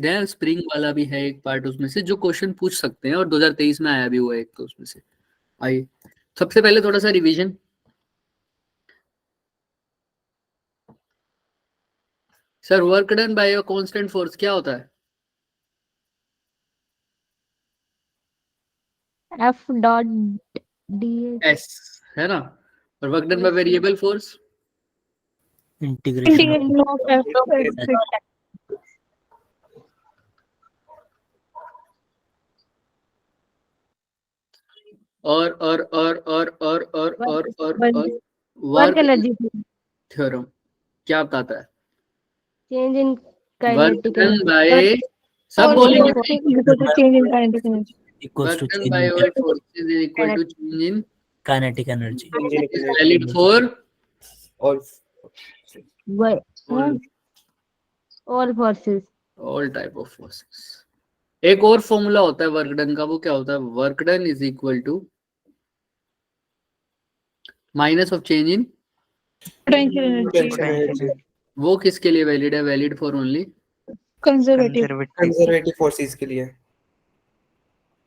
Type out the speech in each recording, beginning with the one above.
है, स्प्रिंग वाला भी है एक पार्ट उसमें से जो क्वेश्चन पूछ सकते हैं, और 2023 में आया भी हुआ है एक तो उसमें से। आइए सबसे पहले थोड़ा सा revision. Sir work done bye a constant force क्या होता है? F dot D एस, है ना? और work done by variable force? Integration of F और work energy थ्योरम क्या बताता है? change in work kinetic done energy. By, सब बोलेंगे Change in kinetic energy. Equals work to done change by in forces is equal to change in kinetic energy. Valid for All Why? All forces. All type of forces. एक और formula होता है work done का, वो क्या होता है? Work done is equal to minus of change in, potential energy, वो किसके लिए वैलिड है? Valid for only conservative forces के लिए।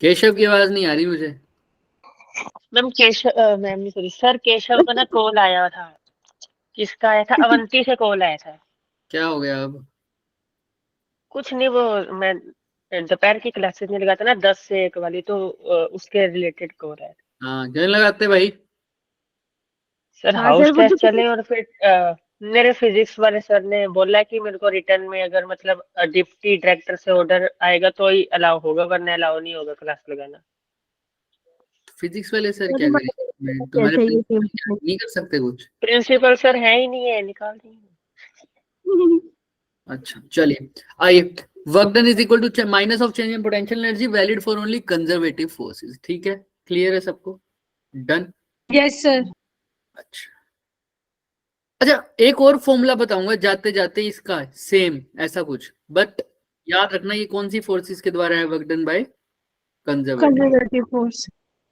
केशव की आवाज नहीं आ रही मुझे। मैम सॉरी सर, केशव का ना कॉल आया था। किसका आया था? अवंती से कॉल आया था। क्या हो गया अब? कुछ नहीं, वो मैं दोपहर की क्लासेस में लगा था ना 10 से 1 वाली, तो उसके रिलेटेड कॉल आया था। हाँ क्यों लगाते भाई? सर हाँ हाउस सर, वो टेस्ट तो चले और फिर मेरे फिजिक्स वाले सर ने बोला कि मेरे को रिटर्न में अगर मतलब डिप्टी डायरेक्टर से ऑर्डर आएगा तो ही अलाउ होगा, वरना अलाउ नहीं होगा क्लास लगाना। फिजिक्स वाले सर वो क्या तो करेंगे? तुम्हारे कैसे ये principal नहीं कर सकते कुछ? प्रिंसिपल सर है ही नहीं है, निकाल दिए। अच्छा चलिए आइए। Work done is equal to minus of change in potential energy valid for only conservative forces. ठीक है, क्लियर है सबको? डन। Yes sir. अच्छा एक और फॉर्मूला बताऊंगा जाते जाते इसका, सेम ऐसा कुछ, बट याद रखना ये कौन सी फोर्सेस के द्वारा है work done bye? Conservative force.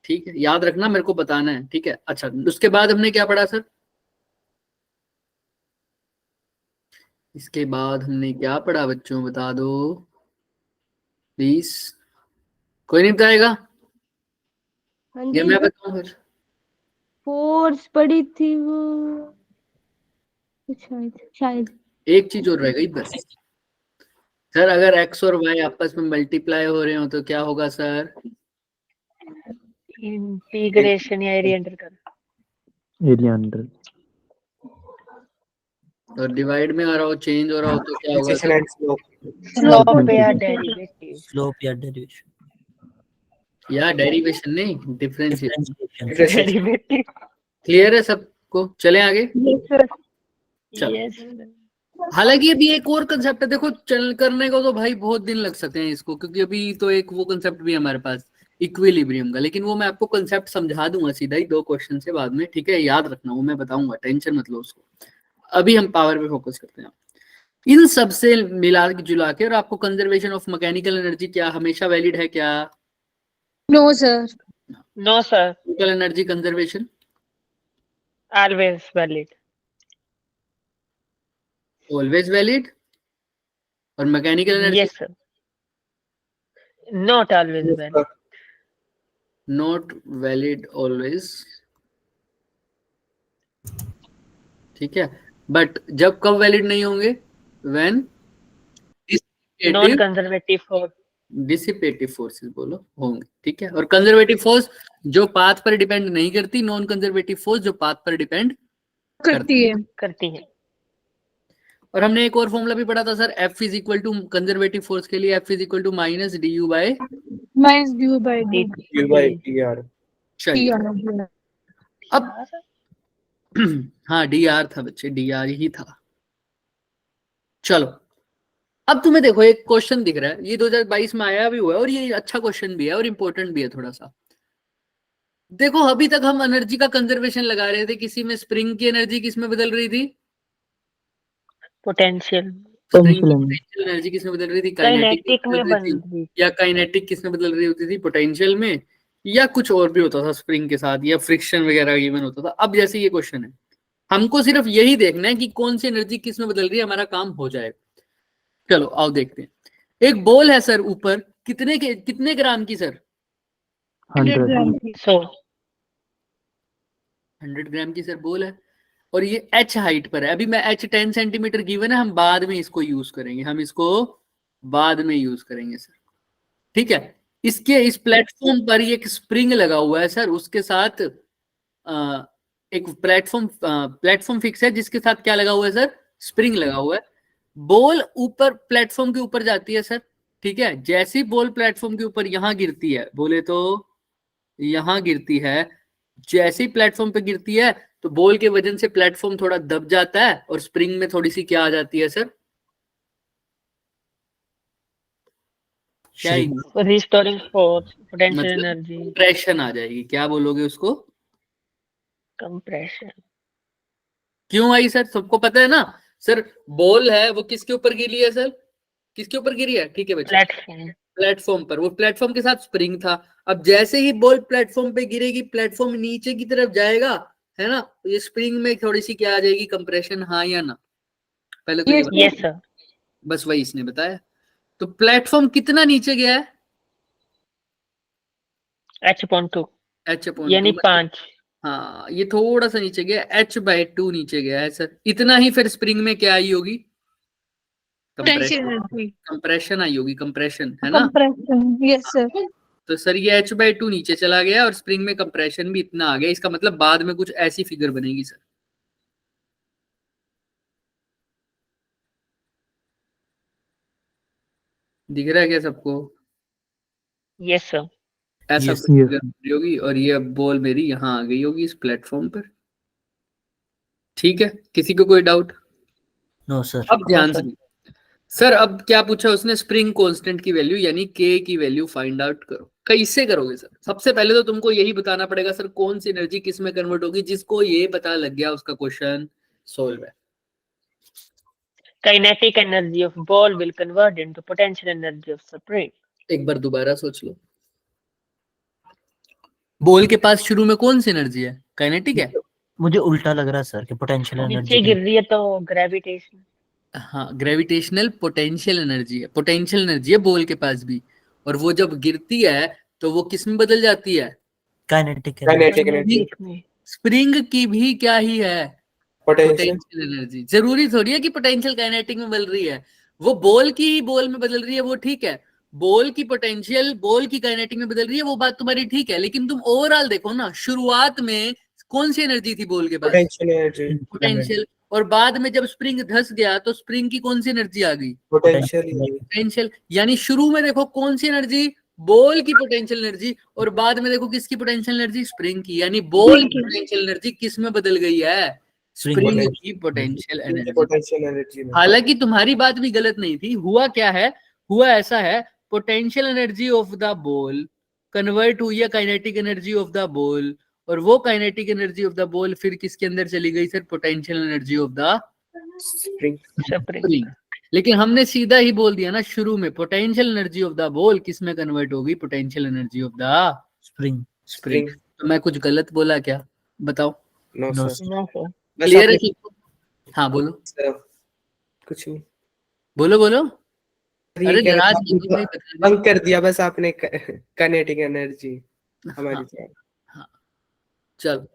ठीक है, याद रखना, मेरे को बताना है। ठीक है, अच्छा उसके बाद हमने क्या पढ़ा सर? इसके बाद हमने क्या पढ़ा बच्चों, बता दो प्लीज। कोई नहीं बताएगा? हाँ ये जी, मैं बताऊं फिर? फोर्स पड़ी थी वो, शायद एक चीज और रह गई बस सर, अगर एक्स और वाई आपस में मल्टीप्लाई हो रहे हो तो क्या होगा सर? इंटीग्रेशन या एरिया अंडर कर। Area under. और डिवाइड में आ रहा हो, चेंज हो रहा हो तो क्या होगा Precision sir? and slope। Slope या डेरिवेटिव। स्लोप या डेरिवेशन। या डेरिवेशन नहीं, डिफरेंशिएशन। डिफरेंशिएशन। डेरिवेटिव। क्लियर है सबको? चलें आगे। चलो। यस। हालांकि अभी एक और कंसेप्ट है, देखो चल करने को तो भाई बहुत दिन लग सकते हैं इसको, क्योंकि अभी तो एक वो कंसेप्ट भी है हमारे पास इक्विलिब्रियम का, लेकिन वो मैं आपको कंसेप्ट समझा दूंगा सीधा ही 2 क्वेश्चन से बाद में। ठीक है, याद रखना, वो मैं बताऊंगा, टेंशन मत लो उसको। अभी हम पावर पे फोकस करते हैं। इन सब से मिला जुला के, और आपको कंजर्वेशन ऑफ मैकेनिकल एनर्जी क्या हमेशा वैलिड है क्या? No sir. No sir, total energy conservation always valid. Always valid, और mechanical energy yes sir, not always valid. Not valid always. ठीक है, बट जब कब वैलिड नहीं होंगे? When non conservative force. Dissipative forces बोलो होंगे। ठीक है, और कंजर्वेटिव फोर्स जो पाथ पर डिपेंड नहीं करती, नॉन कंजर्वेटिव फोर्स जो पाथ पर डिपेंड करती है। और हमने एक और फॉर्मूला भी पढ़ा था sir, F is equal to conservative force के लिए F is equal to minus D U by. U by TR। चलिए अब हाँ डी आर था बच्चे, डी आर ही था। चलो अब तुम्हें देखो एक क्वेश्चन दिख रहा है, ये 2022 में आया भी हुआ है, और ये अच्छा क्वेश्चन भी है और इंपॉर्टेंट भी है थोड़ा सा। देखो अभी तक हम एनर्जी का कंजर्वेशन लगा रहे थे, किसी में स्प्रिंग की एनर्जी किस में बदल रही थी? पोटेंशियल। स्प्रिंग की पोटेंशियल एनर्जी किस में बदल रही थी? काइनेटिक में में बदल बन रही थी। रही। या काइनेटिक किस में बदल रही होती थी? पोटेंशियल में, या कुछ और भी होता था स्प्रिंग के साथ, या फ्रिक्शन वगैरह इवन होता था। अब जैसे ये क्वेश्चन है, हमको सिर्फ यही देखना है कि कौन सी एनर्जी किस में बदल रही है, हमारा काम हो जाएगा। चलो आओ देखते हैं। एक बॉल है सर ऊपर, कितने ग्राम की सर? 100 ग्राम 100 100 ग्राम की सर बॉल है, और ये h हाइट पर है। अभी मैं h 10 सेंटीमीटर गिवन है, हम बाद में इसको यूज करेंगे, हम इसको बाद में यूज करेंगे सर, ठीक है। इसके इस प्लेटफॉर्म पर ये एक स्प्रिंग लगा हुआ है सर, उसके साथ एक प्लेटफॉर्म फिक्स है जिसके साथ क्या लगा हुआ है सर? स्प्रिंग लगा हुआ है। बॉल ऊपर प्लेटफॉर्म के ऊपर जाती है सर, ठीक है। जैसी बॉल प्लेटफॉर्म के ऊपर यहां गिरती है, बोले तो यहां गिरती है, जैसे ही प्लेटफॉर्म पे गिरती है तो बॉल के वजन से प्लेटफॉर्म थोड़ा दब जाता है और स्प्रिंग में थोड़ी सी क्या आ जाती है सर? क्या Shrink. रिस्टोरिंग फोर्स, पोटेंशियल मतलब एनर्जी, कंप्रेशन आ जाएगी। क्या बोलोगे उसको? कंप्रेशन। क्यों आई सर? सबको पता है ना सर, बॉल है वो किसके ऊपर गिरी है सर? किसके ऊपर गिरी है? ठीक है बच्चे, प्लेटफॉर्म। प्लेटफॉर्म पर। वो प्लेटफॉर्म के साथ स्प्रिंग था। अब जैसे ही बॉल प्लेटफॉर्म पे गिरेगी, प्लेटफॉर्म नीचे की तरफ जाएगा, है ना, ये स्प्रिंग में थोड़ी सी क्या आ जाएगी? कंप्रेशन, हाँ या ना? पहले तो ये बताओ। Yes sir. बस वही इसने बताया। तो प्लेटफॉर्म कितना नीचे गया है? h/2 h/2 यानी 5। हाँ, ये थोड़ा सा नीचे गया, h/2 नीचे गया है सर। इतना ही फिर स्प्रिंग में क्या आई होगी? पोटेंशियल कंप्रेशन, एनर्जी कंप्रेशन आई होगी, कंप्रेशन, है ना। कंप्रेशन यस सर तो सर ये h/2 नीचे चला गया और स्प्रिंग में कंप्रेशन भी इतना आ गया। इसका मतलब बाद में कुछ ऐसी फिगर बनेगी सर। दिख रहा है क्या सबको? Yes sir. ऐसा Yes. कुछ फिगर बन रही होगी और ये बॉल मेरी यहाँ आ गई होगी इस प्लेटफॉर्म पर, ठीक है। किसी को कोई डाउट? No, sir. अब ध्यान sir. से सर, अब क्या पूछा उसने? स्प्रिंग कांस्टेंट की वैल्यू यानी के की वैल्यू फाइंड आउट करो। कैसे करोगे सर? सबसे पहले तो तुमको यही बताना पड़ेगा सर कौन सी एनर्जी किस में कन्वर्ट होगी। जिसको ये पता लग गया उसका क्वेश्चन सोल्व है। Kinetic energy of ball will convert into potential energy of spring. एक बार दोबारा सोच लो। बॉल के पास शुरू में कौन सी एनर्जी है? काइनेटिक है। मुझे उल्टा लग रहा है सर कि पोटेंशियल नीचे एनर्जी गिर रही है तो ग्रेविटेशन। हाँ, ग्रेविटेशनल पोटेंशियल एनर्जी है। पोटेंशियल एनर्जी है बॉल के पास भी, और वो जब गिरती है तो वो किस में बदल जाती है? काइनेटिक काइनेटिक एनर्जी, स्प्रिंग की भी क्या ही है? पोटेंशियल। Potential energy. जरूरी थोड़ी है कि पोटेंशियल काइनेटिक में बदल रही है, वो बॉल की ही बॉल में बदल रही है, वो ठीक है। बॉल की पोटेंशियल बॉल की काइनेटिक में बदल रही है, वो बात तुम्हारी ठीक है। लेकिन तुम ओवरऑल देखो ना, शुरुआत में कौन सी एनर्जी थी बॉल के पास? Potential energy, potential. और बाद में जब स्प्रिंग धस गया तो स्प्रिंग की कौन सी एनर्जी आ गई? पोटेंशियल। पोटेंशियल। यानी शुरू में देखो कौन सी एनर्जी? बॉल की पोटेंशियल एनर्जी, और बाद में देखो किसकी पोटेंशियल एनर्जी? स्प्रिंग की। यानी बॉल की पोटेंशियल एनर्जी किस में बदल गई है? स्प्रिंग की पोटेंशियल एनर्जी। पोटेंशियल एनर्जी में। हालांकि तुम्हारी बात भी गलत नहीं थी। हुआ क्या है? हुआ ऐसा है, potential energy of the ball convert हुई है kinetic energy of the ball, और वो kinetic energy of the ball फिर किसके अंदर चली गई sir? Potential energy of the spring. Spring. लेकिन हमने सीधा ही बोल दिया ना शुरू में, potential energy of the ball किस में कन्वर्ट होगी? Potential energy of the spring spring. तो मैं कुछ गलत बोला क्या? बताओ। No No, sir, no sir. Clear है? हाँ बोलो कुछ नहीं। बोलो बोलो। ये अरे कह रहा नाराज था, नहीं, मैं बता रहा हूँ। बंक कर दिया बस आपने काइनेटिक एनर्जी हमारी हाँ, तरफ। हाँ, चलो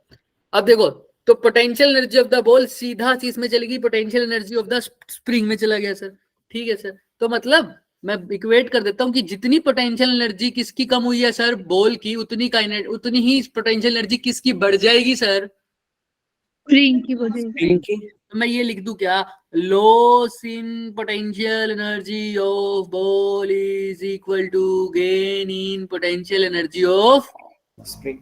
अब देखो, तो potential energy of the ball सीधा चीज में चलेगी, potential energy of the spring में चला गया सर, ठीक है सर। तो मतलब मैं इक्वेट कर देता हूँ कि जितनी पोटेंशियल एनर्जी किसकी कम हुई है सर? बॉल की, उतनी ही पोटेंशियल एनर्जी किसकी बढ़ जाएगी सर? स्प्रिंग की वजह से स्प्रिंग की। तो मैं ये लिख दूं क्या? Loss in potential energy of ball is equal to gain in potential energy of spring.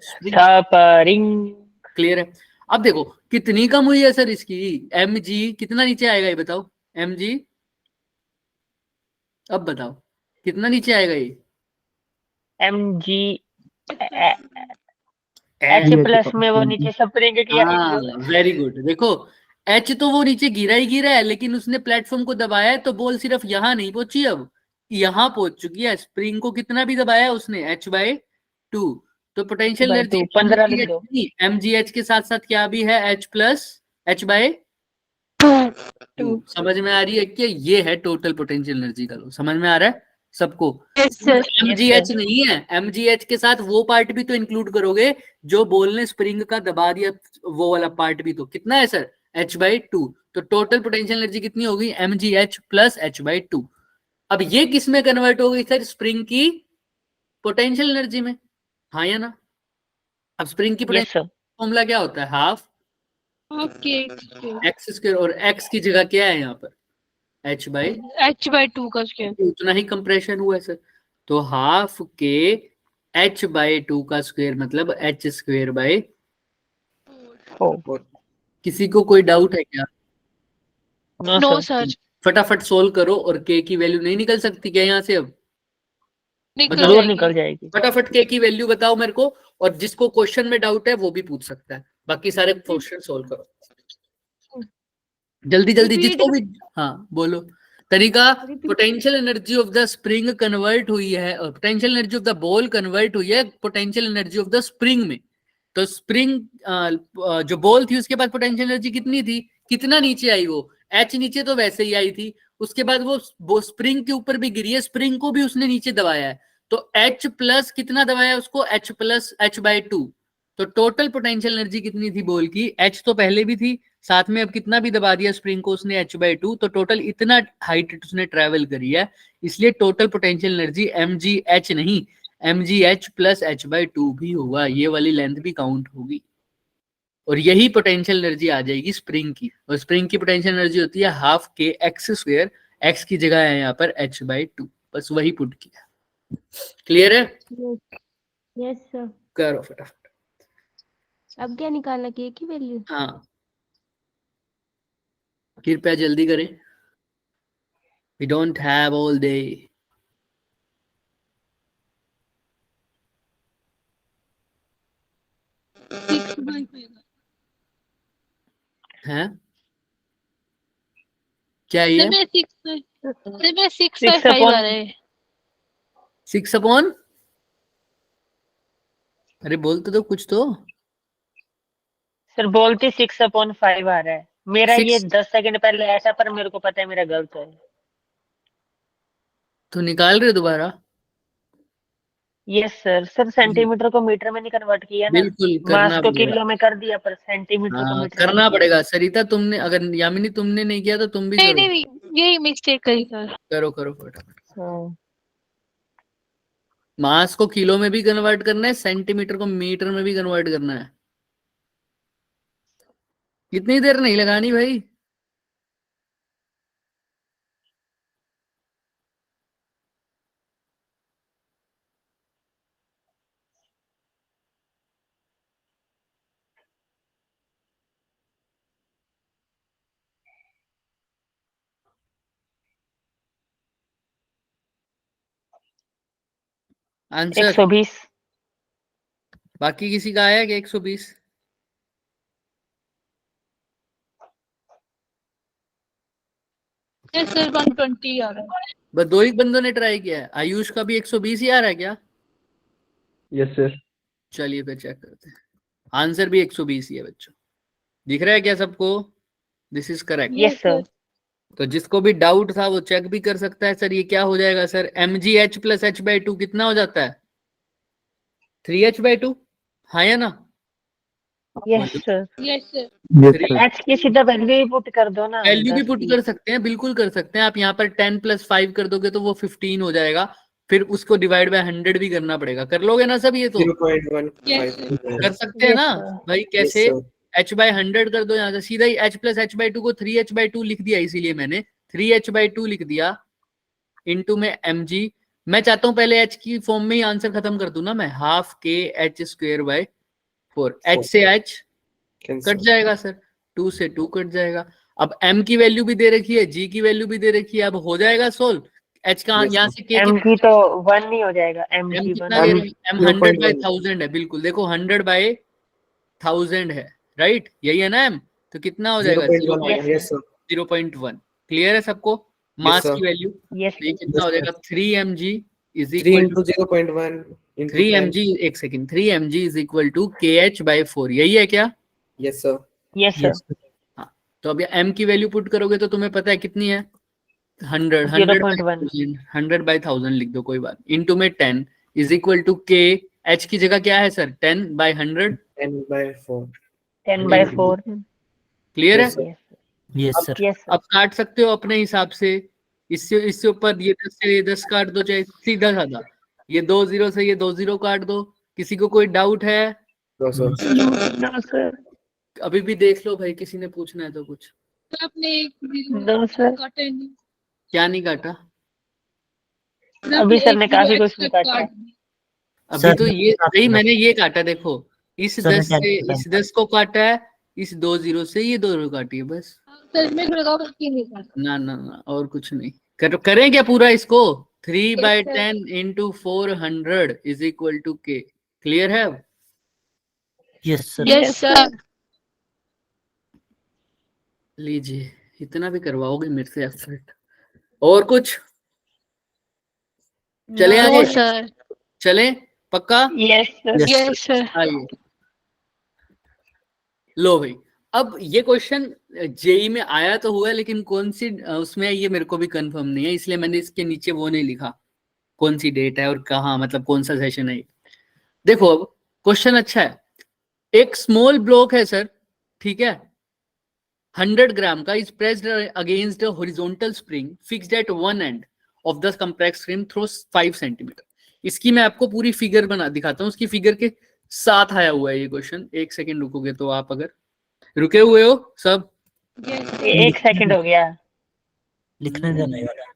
Spring. Clear है? अब देखो कितनी कम हुई है सर इसकी? mg कितना नीचे आएगा ये बताओ? mg अब बताओ कितना नीचे आएगा ये? mg h प्लस में वो नीचे स्प्रिंग किया। हाँ, वेरी गुड। देखो h तो वो नीचे गिरा ही गिरा है, लेकिन उसने प्लेटफॉर्म को दबाया है तो बॉल सिर्फ यहाँ नहीं पहुंची, अब यहाँ पहुंच चुकी है। स्प्रिंग को कितना भी दबाया उसने? h/2। तो पोटेंशियल एनर्जी 15 लिख दो। mgh के साथ साथ क्या भी है? h+h/2 टू समझ में आ रही है कि ये है टोटल पोटेंशियल एनर्जी का लो, समझ में आ रहा है सबको? यस सर mgh नहीं है, mgh के साथ वो पार्ट भी तो इंक्लूड करोगे जो बॉल ने स्प्रिंग का दबा दिया, वो वाला पार्ट भी। तो कितना है सर? h/2। तो टोटल पोटेंशियल एनर्जी कितनी होगी? mgh plus h/2। अब ये किस में कन्वर्ट हो गई सर? स्प्रिंग की पोटेंशियल एनर्जी में, हाँ या ना? अब स्प्रिंग की यस पोटेंशियल सर। फॉर्मूला क्या होता है? हाफ ओके एक्स स्क्वायर, और एक्स की जगह क्या है यहाँ पर? h/2। h/2 का स्क्वायर। उतना ही कंप्रेशन हुआ है सर। तो हाफ के h/2 का स्क्वायर मतलब h²/। किसी को कोई डाउट है क्या? नो सर फटाफट सोल्व करो। और k की वैल्यू नहीं निकल सकती क्या यहाँ से? अब निकल बताओ, जरूर जाएगी। निकल जाएगी। फटाफट k की वैल्यू बताओ मेरे को, और जिसको क्वेश्चन में डाउट है वो भी पूछ सकता है। बाकी सारे क्वेश्चन सोल्व करो जल्दी जल्दी, जिसको भी। हाँ बोलो। तरीका, potential energy of the spring convert हुई है, और potential energy of the ball convert हुई है potential energy of the spring में। तो स्प्रिंग जो बॉल थी उसके बाद पोटेंशियल एनर्जी कितनी थी? कितना नीचे आई वो? h नीचे तो वैसे ही आई थी, उसके बाद वो स्प्रिंग के ऊपर भी गिरी है, स्प्रिंग को भी उसने नीचे दबाया है। तो h प्लस कितना दबाया उसको? h plus h/2। तो टोटल पोटेंशियल एनर्जी कितनी थी बॉल की? h तो पहले भी थी, साथ में अब कितना भी दबा दिया स्प्रिंग को उसने h/2, तो टोटल इतना हाइट उसने ट्रेवल करी है। इसलिए टोटल पोटेंशियल एनर्जी mgh नहीं, mgh प्लस h/2 भी होगा। ये वाली लेंथ भी काउंट होगी, और यही पोटेंशियल एनर्जी आ जाएगी स्प्रिंग की। और स्प्रिंग की पोटेंशियल एनर्जी होती है हाफ के एक्स स्क्वायर, एक्स की जगह है यहाँ पर h/2, बस वही पुट किया। क्लियर है? Yes sir. करो फटाफट। अब क्या निकालना k की वैल्यू? हाँ कृपया जल्दी करें, we don't have all day। हैं क्या ये? 6/5 आ रहा है। 6/? अरे बोलते तो कुछ तो। सर बोलते 6/5 आ रहा है। मेरा ये 6 10 सेकंड पहले आया था, पर मेरे को पता है मेरा गलत है। तो निकाल रहे हो दोबारा? Yes sir. सर सेंटीमीटर को मीटर में नहीं कन्वर्ट किया ना, बिल्कुल मास करना को पड़ेगा। किलो में कर दिया, पर सेंटीमीटर को हाँ मीटर में करना नहीं किया। पड़ेगा। सरिता तुमने, अगर यामिनी तुमने नहीं किया तो तुम भी नहीं करो। नहीं यही मिस्टेक करी सर। करो करो फटाफट। हाँ। मास को किलो में भी कन्वर्ट करना है, सेंटीमीटर को मीटर में भी कन्वर्ट करना है। इतनी देर नहीं लगानी भाई। आंसर 120। बाकी किसी का आया कि 120? यस सर 120 आ रहा है। बस दो ही बंदों ने ट्राई किया है। आयुष का भी 120 ही आ रहा है क्या? Yes sir. चलिए फिर चेक करते हैं। आंसर भी 120 ही है बच्चों। दिख रहा है क्या सबको? This is correct. Yes sir. तो जिसको भी डाउट था वो चेक भी कर सकता है। सर ये क्या हो जाएगा सर? mgh प्लस h/2 कितना हो जाता है? 3h/2, हाँ या ना? Yes sir. Yes sir. h की सीधा वैल्यू ही पुट कर दो ना। वैल्यू भी 10 पुट की। कर सकते हैं, बिल्कुल कर सकते हैं। आप यहाँ पर 10 + 5 कर दोगे तो वो 15 हो जाएगा। फिर उसको डिवाइड बाय 100 भी करना पड़ेगा। कर लोगे ना सब ये? तो 0.15 कर सकते हैं ना Yes, sir. भाई? कैसे? h/100 कर दो यहाँ से सीधा ही। h प्लस h/2 को 3h/2 लिख दिया, इसीलिए मैंने 3h/2 लिख दिया इनटू में mg। मैं चाहता हूँ पहले h की फॉर्म में ही आंसर खत्म कर दूं ना मैं। हाफ के h²/4। h से h कट जाएगा सर, 2 से 2 कट जाएगा। अब m की वैल्यू भी दे रखी है, g की वैल्यू भी दे रखी है। अब हो जाएगा सोल्व। h का यहाँ से k m की तो 1 नहीं हो जाएगा। m m की कितना 1। दे रही है? m 100/1000 है। बिल्कुल देखो 100/1000 है, राइट? यही है ना m? तो कितना हो जाएगा? 0.1। क्लियर है सबको? मास की वैल्यू यस ये कितना हो जाएगा? 3mg is 3 equal into 0.1 into 3mg, एक second, 3mg is equal to kh/4। यही है क्या? Yes sir. Yes sir. हाँ, तो अब m की वैल्यू पुट करोगे तो तुम्हें पता है कितनी है 100 0.1 100/1000 लिख दो कोई बात, इनटू में 10 is equal to k, h की जगह क्या है सर 10/100, 10/4 10/4 क्लियर है? Yes, sir. Yes sir. Yes अब काट सकते हो अपने हिसाब से, इससे ऊपर ये 10 से ये 10 काट दो, चाहे सीधा साधा, ये 2 0 से ये 2 0 काट दो। किसी को कोई डाउट है? No, sir. नो सर अभी भी देख लो भाई, किसी ने पूछना है तो कुछ। तो आपने एक नो सर काटा ही नहीं। क्या नहीं काटा? अभी आपने सर एक ने काफी जीरो कुछ एक्स्ट्रा निकाला काट दिया। अभी सर, तो ये नहीं, मैंने ये काटा, देखो इस सर, 10 से मैं इस 10 को काटा है, इस 2 0 से ये 2 0 काटी है बस। सर में लगाओ कि नहीं काटा। ना ना ना, और कुछ नहीं। करें क्या पूरा इसको? 3/10 into 400 is equal to k। Clear है अब? Yes sir. Yes sir. लीजिए, इतना भी करवाओगे मेरे से एफर्ट। और कुछ? चले नो आगे? सर। चले पक्का? Yes sir yes yes sir. आइए, लो भाई, अब ये क्वेश्चन जेई में आया तो हुआ है, लेकिन कौन सी उसमें ये मेरे को भी कंफर्म नहीं है, इसलिए मैंने इसके नीचे वो नहीं लिखा कौन सी डेट है और कहाँ, मतलब कौन सा सेशन है। देखो अब क्वेश्चन अच्छा है। एक स्मॉल ब्लॉक है सर, ठीक है, 100 ग्राम का, is pressed against a horizontal spring fixed at one end of the compressed screen through 5 centimetre. इसकी मैं आपको पूरी फिगर बना दिखाता हूँ, उसकी फिगर के साथ आया हुआ है ये क्वेश्चन। एक सेकेंड रुकोगे तो आप, अगर रुके हुए हो सब? एक सेकंड हो गया लिखने देना है वाला।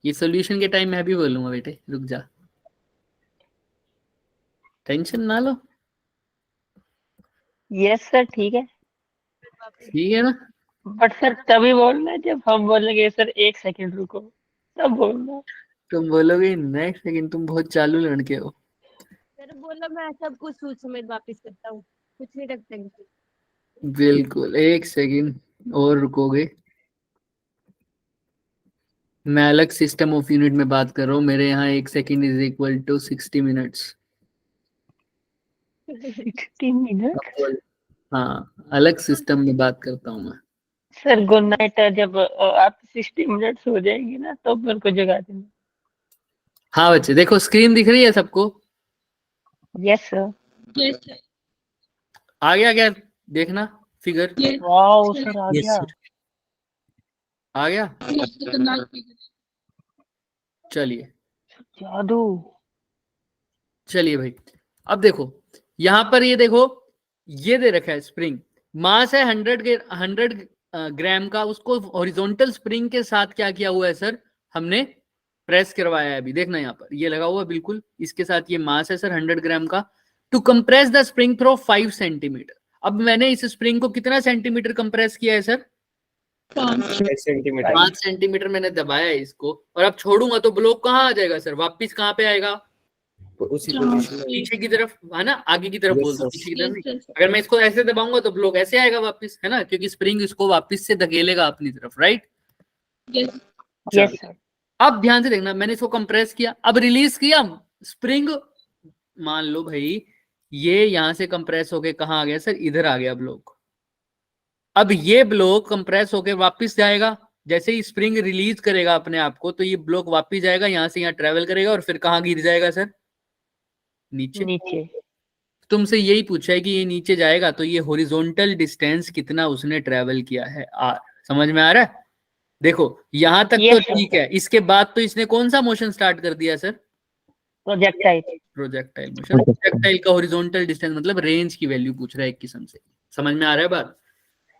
ये सोल्यूशन के टाइम मैं भी बोलूंगा बेटे, रुक जा, टेंशन ना लो, यस सर ठीक है ठीक है ना? बट सर तभी बोलना जब हम बोलेंगे सर एक सेकंड रुको तब बोलना। तुम बोलोगे नेक्स्ट, लेकिन तुम बहुत चालू लड़के हो। सर बोलो, मैं सब कुछ सोच समझ वापस करता हूँ, कुछ नहीं रखता किसी। बिल्कुल, एक सेकंड और रुकोगे। मैं अलग सिस्टम ऑफ यूनिट में बात कर रहा हूँ, मेरे यहाँ एक second is equal to 60 minutes. 16 minute हाँ, अलग सिस्टम में बात करता हूँ मैं। Sir good night. जब आप 60 मिनट्स हो जाएंगे ना तो मेरे को जगा देना। हाँ बच्चे, देखो स्क्रीन दिख रही है सबको? Yes sir yes sir. आ गया क्या देखना फिगर? वाओ सर आ यस गया सर। आ गया? खतरनाक फिगर। चलिए जादू चलिए भाई, अब देखो यहाँ पर, ये देखो, ये दे रखा है स्प्रिंग, मास है 100 ग्राम का, उसको हॉरिजॉन्टल स्प्रिंग के साथ क्या किया हुआ है सर, हमने प्रेस करवाया है। अभी देखना यहाँ पर ये लगा हुआ बिल्कुल, इसके साथ ये मास है सर 100 ग्राम का। To compress the spring through 5 centimetre. अब मैंने इस स्प्रिंग को कितना सेंटीमीटर कंप्रेस किया है सर? 5 सेंटीमीटर 5 सेंटीमीटर मैंने दबाया है इसको, और अब छोड़ूंगा तो ब्लॉक कहाँ आ जाएगा सर? वापिस कहाँ पे आएगा? उसी पोजीशन में। पीछे की तरफ, है ना? आगे की तरफ Yes, बोल दो, sir. पीछे की तरफ नहीं। Yes sir. अगर मैं इसको ऐसे दबाऊंगा तो ब्लॉक ऐसे आएगा वापस, है ना? क्योंकि स्प्रिंग इसको वापस से धकेलेगा अपनी तरफ, राइट? यस यस सर अब ध्यान से देखना, मैंने इसको कंप्रेस किया, अब रिलीज किया स्प्रिंग, मान लो भाई ये यहां से कंप्रेस होके कहाँ आ गया सर? इधर आ गया ब्लॉक। अब ये ब्लॉक कंप्रेस होके वापस जाएगा, जैसे ही स्प्रिंग रिलीज करेगा अपने आप को, तो ये ब्लॉक वापस जाएगा, यहां से यहाँ ट्रेवल करेगा और फिर कहाँ गिर जाएगा सर? नीचे। नीचे तुमसे यही पूछा है कि ये नीचे जाएगा तो ये हॉरिजॉन्टल डिस्टेंस कितना उसने ट्रेवल किया है, आर। समझ में आ रहा है? देखो यहां तक तो Yes, sir. ठीक है, इसके बाद तो इसने कौन सा मोशन स्टार्ट कर दिया sir? Projectile projectile motion. Projectile का हॉरिजॉन्टल डिस्टेंस मतलब रेंज की वैल्यू पूछ रहा है एक किस्म से। समझ में आ रहा है बात?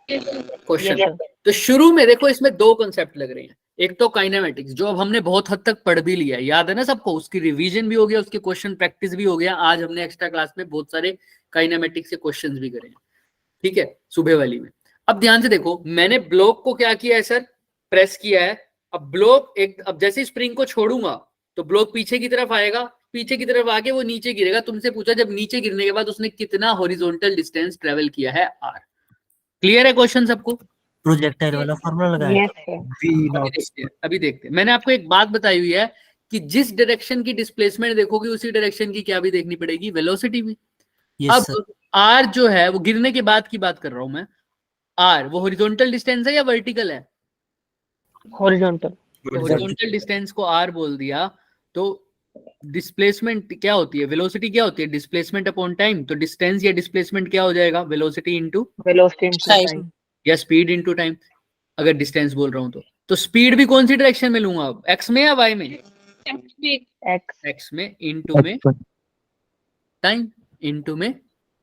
Yes sir. Question. Yes, sir. तो शुरू में देखो इसमें दो कॉन्सेप्ट लग रहे हैं, एक तो काइनेमेटिक्स जो अब हमने बहुत हद तक पढ़ भी लिया है, याद है ना सबको, उसकी रिवीजन भी हो गया, उसके क्वेश्चन प्रैक्टिस भी हो गया। आज हमने एक्स्ट्रा क्लास में बहुत सारे काइनेमेटिक्स के क्वेश्चंस भी करे हैं, ठीक है, सुबह वाली में। अब ध्यान से देखो, मैंने ब्लॉक को क्या किया है सर? प्रेस किया है। अब ब्लॉक अब जैसे स्प्रिंग को छोड़ूंगा तो ब्लॉक पीछे की तरफ आएगा, पीछे की तरफ आके वो नीचे गिरेगा। तुमसे पूछा जब नीचे गिरने के बाद उसने कितना हॉरिजॉन्टल डिस्टेंस ट्रेवल किया है, आर। क्लियर है क्वेश्चन सबको? प्रोजेक्टाइल वाला फॉर्मूला लगाया। यस सर अभी देखते हैं। मैंने आपको एक बात बताई हुई है कि जिस डायरेक्शन की डिस्प्लेसमेंट देखोगे उसी डायरेक्शन की क्या भी देखनी पड़ेगी, वेलोसिटी भी। यस अब सर। आर जो है वो गिरने के बाद की बात कर रहा हूं मैं, आर, वो हॉरिजॉन्टल डिस्टेंस है या वर्टिकल है? हॉरिजॉन्टल। तो हॉरिजॉन्टल डिस्टेंस को आर बोल दिया, तो डिस्प्लेसमेंट क्या होती है, वेलोसिटी क्या होती है, डिस्प्लेसमेंट अपॉन टाइम। तो डिस्टेंस या डिस्प्लेसमेंट क्या हो जाएगा, velocity into velocity into time. या स्पीड इनटू टाइम, अगर डिस्टेंस बोल रहा हूं तो स्पीड भी कौन सी डायरेक्शन में लूंगा, अब एक्स में या वाई में? एक्स। एक्स में, इनटू में टाइम, इनटू में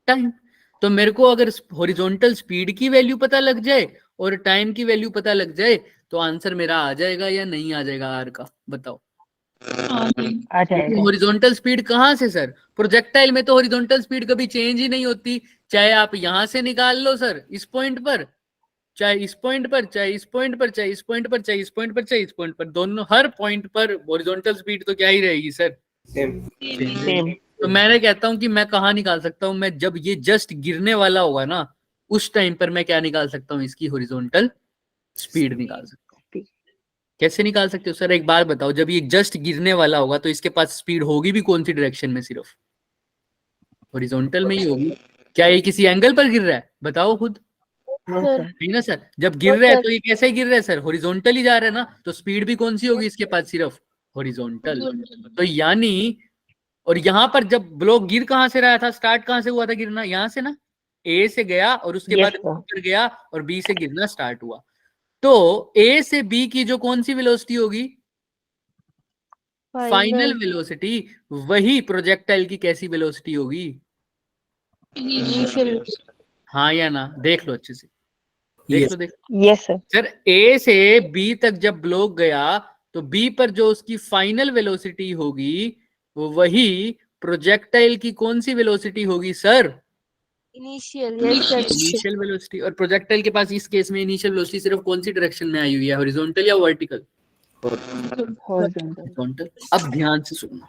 टाइम। तो मेरे को अगर हॉरिजॉन्टल स्पीड की वैल्यू पता लग जाए और टाइम की वैल्यू पता लग जाए तो आंसर मेरा आ जाएगा या नहीं आ जाएगा आर का, बताओ। आ जाएगा। हॉरिजॉन्टल स्पीड कहाँ से सर, प्रोजेक्टाइल में तो हॉरिजॉन्टल स्पीड कभी चेंज ही नहीं होती, चाहे आप यहां से निकाल लो सर इस पॉइंट पर, चाहे इस पॉइंट पर, चाहे इस पॉइंट पर, चाहे इस पॉइंट पर, चाहे इस पॉइंट पर, चाहे इस पॉइंट पर, दोनों हर पॉइंट पर हॉरिजॉन्टल स्पीड तो क्या ही रहेगी सर, सेम। सेम। तो मैंने कहता हूं कि मैं कहाँ निकाल सकता हूं, मैं जब ये जस्ट गिरने वाला होगा ना उस टाइम पर मैं क्या निकाल सकता हूँ, इसकी हॉरिजॉन्टल स्पीड निकाल सकता हूँ। कैसे निकाल सकते हो सर, एक बार बताओ, जब ये जस्ट गिरने वाला होगा तो इसके पास स्पीड होगी भी कौन सी डायरेक्शन में, सिर्फ हॉरिजॉन्टल में ही होगी। क्या ये किसी एंगल पर गिर रहा है, बताओ खुद, सर नहीं ना सर। जब गिर रहा है तो ये कैसे गिर रहा है सर, हॉरिजॉन्टल ही जा रहा है ना, तो स्पीड भी कौन सी होगी इसके पास, सिर्फ हॉरिजॉन्टल। तो यानी, और यहां पर जब ब्लॉक गिर कहां से रहा था, स्टार्ट कहां से हुआ था गिरना, यहां से ना, ए से गया और उसके Yes, बाद sir. ऊपर गया और बी से गिरना स्टार्ट हुआ। तो ए से बी की जो कौन सी वेलोसिटी होगी, फाइनल वेलोसिटी, वही प्रोजेक्टाइल की कैसी वेलोसिटी होगी, इनिशियल हाँ या ना, देख लो अच्छे से, देख लो देख यस सर। सर। ए से बी तक जब ब्लॉक गया तो बी पर जो उसकी फाइनल वेलोसिटी होगी वो वही प्रोजेक्टाइल की कौन सी वेलोसिटी होगी sir, initial yes sir initial velocity. और प्रोजेक्टाइल के पास इस केस में इनिशियल वेलोसिटी सिर्फ कौन सी डायरेक्शन में आई हुई है, हॉरिजॉन्टल या वर्टिकल, हॉरिजॉन्टल। हॉरिजॉन्टल। अब ध्यान से सुनना,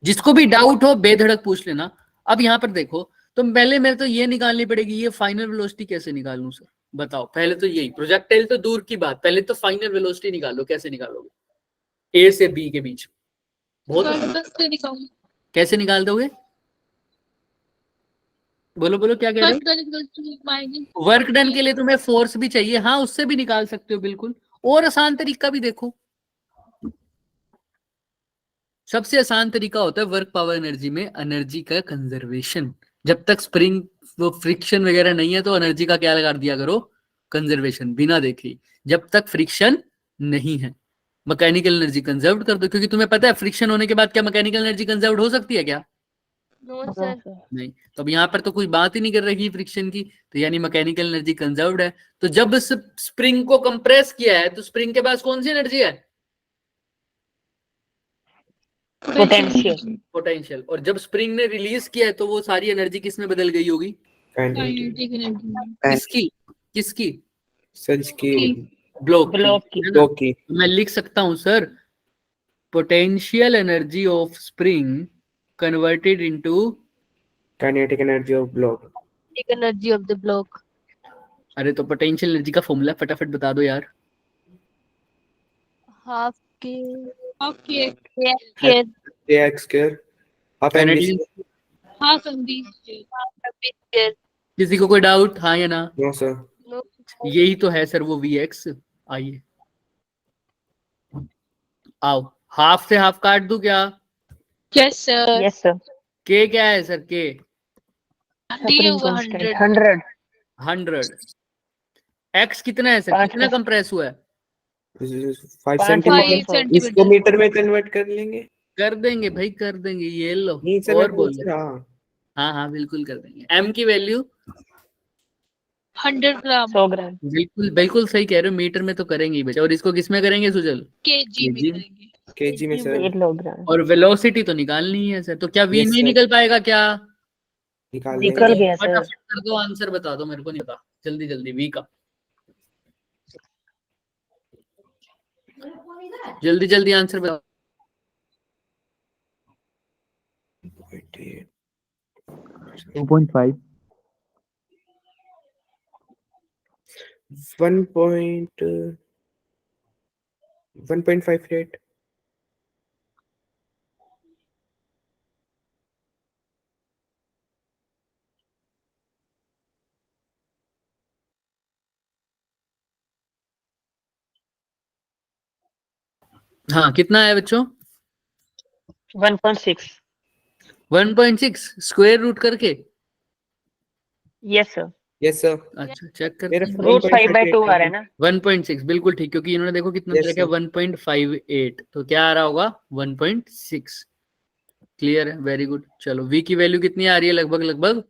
जिसको भी डाउट हो बेधड़क पूछ लेना। अब यहाँ पर देखो, तो पहले मेरे तो ये निकालनी पड़ेगी, ये फाइनल वेलोसिटी कैसे निकालूं सर, बताओ। पहले तो यही, प्रोजेक्टाइल तो दूर की बात, पहले तो फाइनल वेलोसिटी निकालो, कैसे निकालोगे ए से बी के बीच, बहुत कैसे निकाल दोगे, बोलो बोलो क्या कह रहे हो। वर्क डन के लिए तुम्हें फोर्स भी चाहिए, हाँ उससे भी निकाल सकते हो बिल्कुल, और आसान तरीका भी देखो। सबसे आसान तरीका होता है वर्क पावर एनर्जी में एनर्जी का कंजर्वेशन। जब तक स्प्रिंग वो फ्रिक्शन वगैरह नहीं है तो एनर्जी का क्या लगा दिया करो, कंजर्वेशन, बिना देखे। जब तक फ्रिक्शन नहीं है मैकेनिकल एनर्जी कंजर्व कर दो, क्योंकि तुम्हें पता है फ्रिक्शन होने के बाद क्या मैकेनिकल एनर्जी कंजर्व हो सकती है क्या, नो सर नहीं। तो अब यहाँ पर तो कोई बात ही नहीं कर रही फ्रिक्शन की, तो यानी मैकेनिकल एनर्जी कंजर्व्ड है। तो जब स्प्रिंग को कंप्रेस किया है तो स्प्रिंग के पास कौन सी एनर्जी है, पोटेंशियल। पोटेंशियल। और जब स्प्रिंग ने रिलीज किया है तो वो सारी एनर्जी किस में बदल गई होगी, किसकी किसकी, सच की ब्लॉक ब्लॉक की, की। है ना। ब्लॉक की। तो मैं लिख सकता हूं sir, potential energy of spring converted into, kinetic energy of block. Energy of the block अरे तो पोटेंशियल एनर्जी का फॉर्मूला फटाफट बता दो यार। Half k AX square half M V kinetic, के किसी को कोई डाउट, हाँ या ना, नो सर। नो यही तो है सर वो VX। आइए आओ, हाफ से हाफ काट दूं क्या, यस सर। के क्या है सर, के स्प्रिंग कांस्टेंट 100। 100, एक्स कितना है सर, कितना कंप्रेस हुआ है, 5 5 सेंटीमीटर, इसको मीटर में कन्वर्ट कर लेंगे। कर देंगे भाई कर देंगे, ये लो नहीं सर, और मैं पूछ बोलो, रहा। हाँ हाँ बिल्कुल कर देंगे। एम की वैल्यू 100 ग्राम 100 ग्राम। बिल्कुल बिल्कुल सही कह रहे हो, मीटर में तो करेंगे ही बच्चा, और इसको किस में करेंगे सुजल, केजी में केजी। करेंगे केजी में सर। किलोग्राम। और वेलोसिटी तो निकालनी ही है सर, तो क्या वी Yes, नहीं sir. निकल पाएगा क्या, निकाल निकल लेंगे। गया सर। फटाफट कर दो आंसर, बता दो मेरे को, नहीं पता, जल्दी जल्दी वी का, जल्दी जल्दी आंसर बताओ। 2.5 1.58 हाँ कितना है बच्चों? 1.6। 1.6 स्क्वायर रूट करके। Yes sir. Yes sir. अच्छा चेक मेरा करते हैं। रूट 5/2 आ रहा है 1.38 ना। 1.6 बिल्कुल ठीक, क्योंकि इन्होंने देखो कितना Yes, दिया क्या, sir. 1.58, तो क्या आ रहा होगा 1.6। क्लियर है, वेरी गुड। चलो v की वैल्यू कितनी आ रही है? लगभग लगभग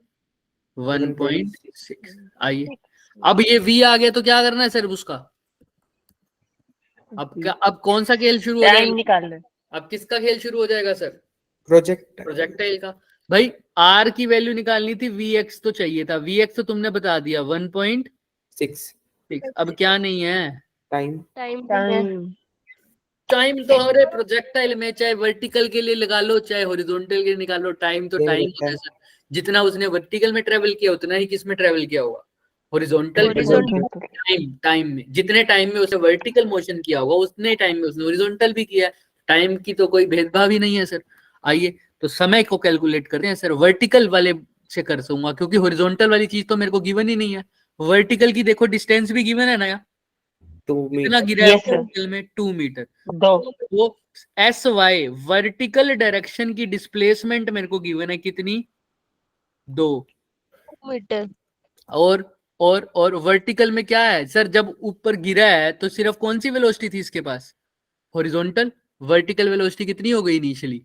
1.6। आइए अब ये v आ गया तो क्या करना है सर उसका? अब कौन सा खेल शुरू हो टाइम जाएगा? निकाल लो। अब किसका खेल शुरू हो जाएगा सर? प्रोजेक्ट प्रोजेक्टाइल का। भाई r की वैल्यू निकालनी थी, vx तो चाहिए था, vx तो तुमने बता दिया 1.6। 6 अब क्या नहीं है? टाइम। टाइम टाइम तो हर प्रोजेक्टाइल में, चाहे वर्टिकल के लिए लगा लो चाहे हॉरिजॉन्टल के लिए निकालो, टाइम तो Same टाइम रहता होता है। है सर। जितना उसने वर्टिकल में ट्रेवल किया उतना ही किस में ट्रेवल किया होगा? हॉरिजॉन्टल में। Horizontal। टाइम में जितने टाइम में उसने वर्टिकल मोशन किया होगा उतने टाइम में उसने हॉरिजॉन्टल भी किया है। टाइम की तो कोई भेदभाव ही नहीं है सर। आइए तो समय को कैलकुलेट करते हैं सर, वर्टिकल वाले से कर सकूंगा क्योंकि हॉरिजॉन्टल वाली चीज तो मेरे को गिवन ही नहीं है। वर्टिकल की देखो डिस्टेंस भी गिवन है ना यार, 2 कितना मीटर। गिरा है Yes, sir. वर्टिकल में? 2 मीटर। 2। वो एस वाई वर्टिकल डायरेक्शन की डिस्प्लेसमेंट मेरे को गिवन है कितनी? 2। मीटर। और वर्टिकल में क्या है सर? जब ऊपर गिरा है तो सिर्फ कौन सी वेलोसिटी थी इसके पास? हॉरिजॉन्टल। वर्टिकल वेलोसिटी कितनी हो गई इनिशियली?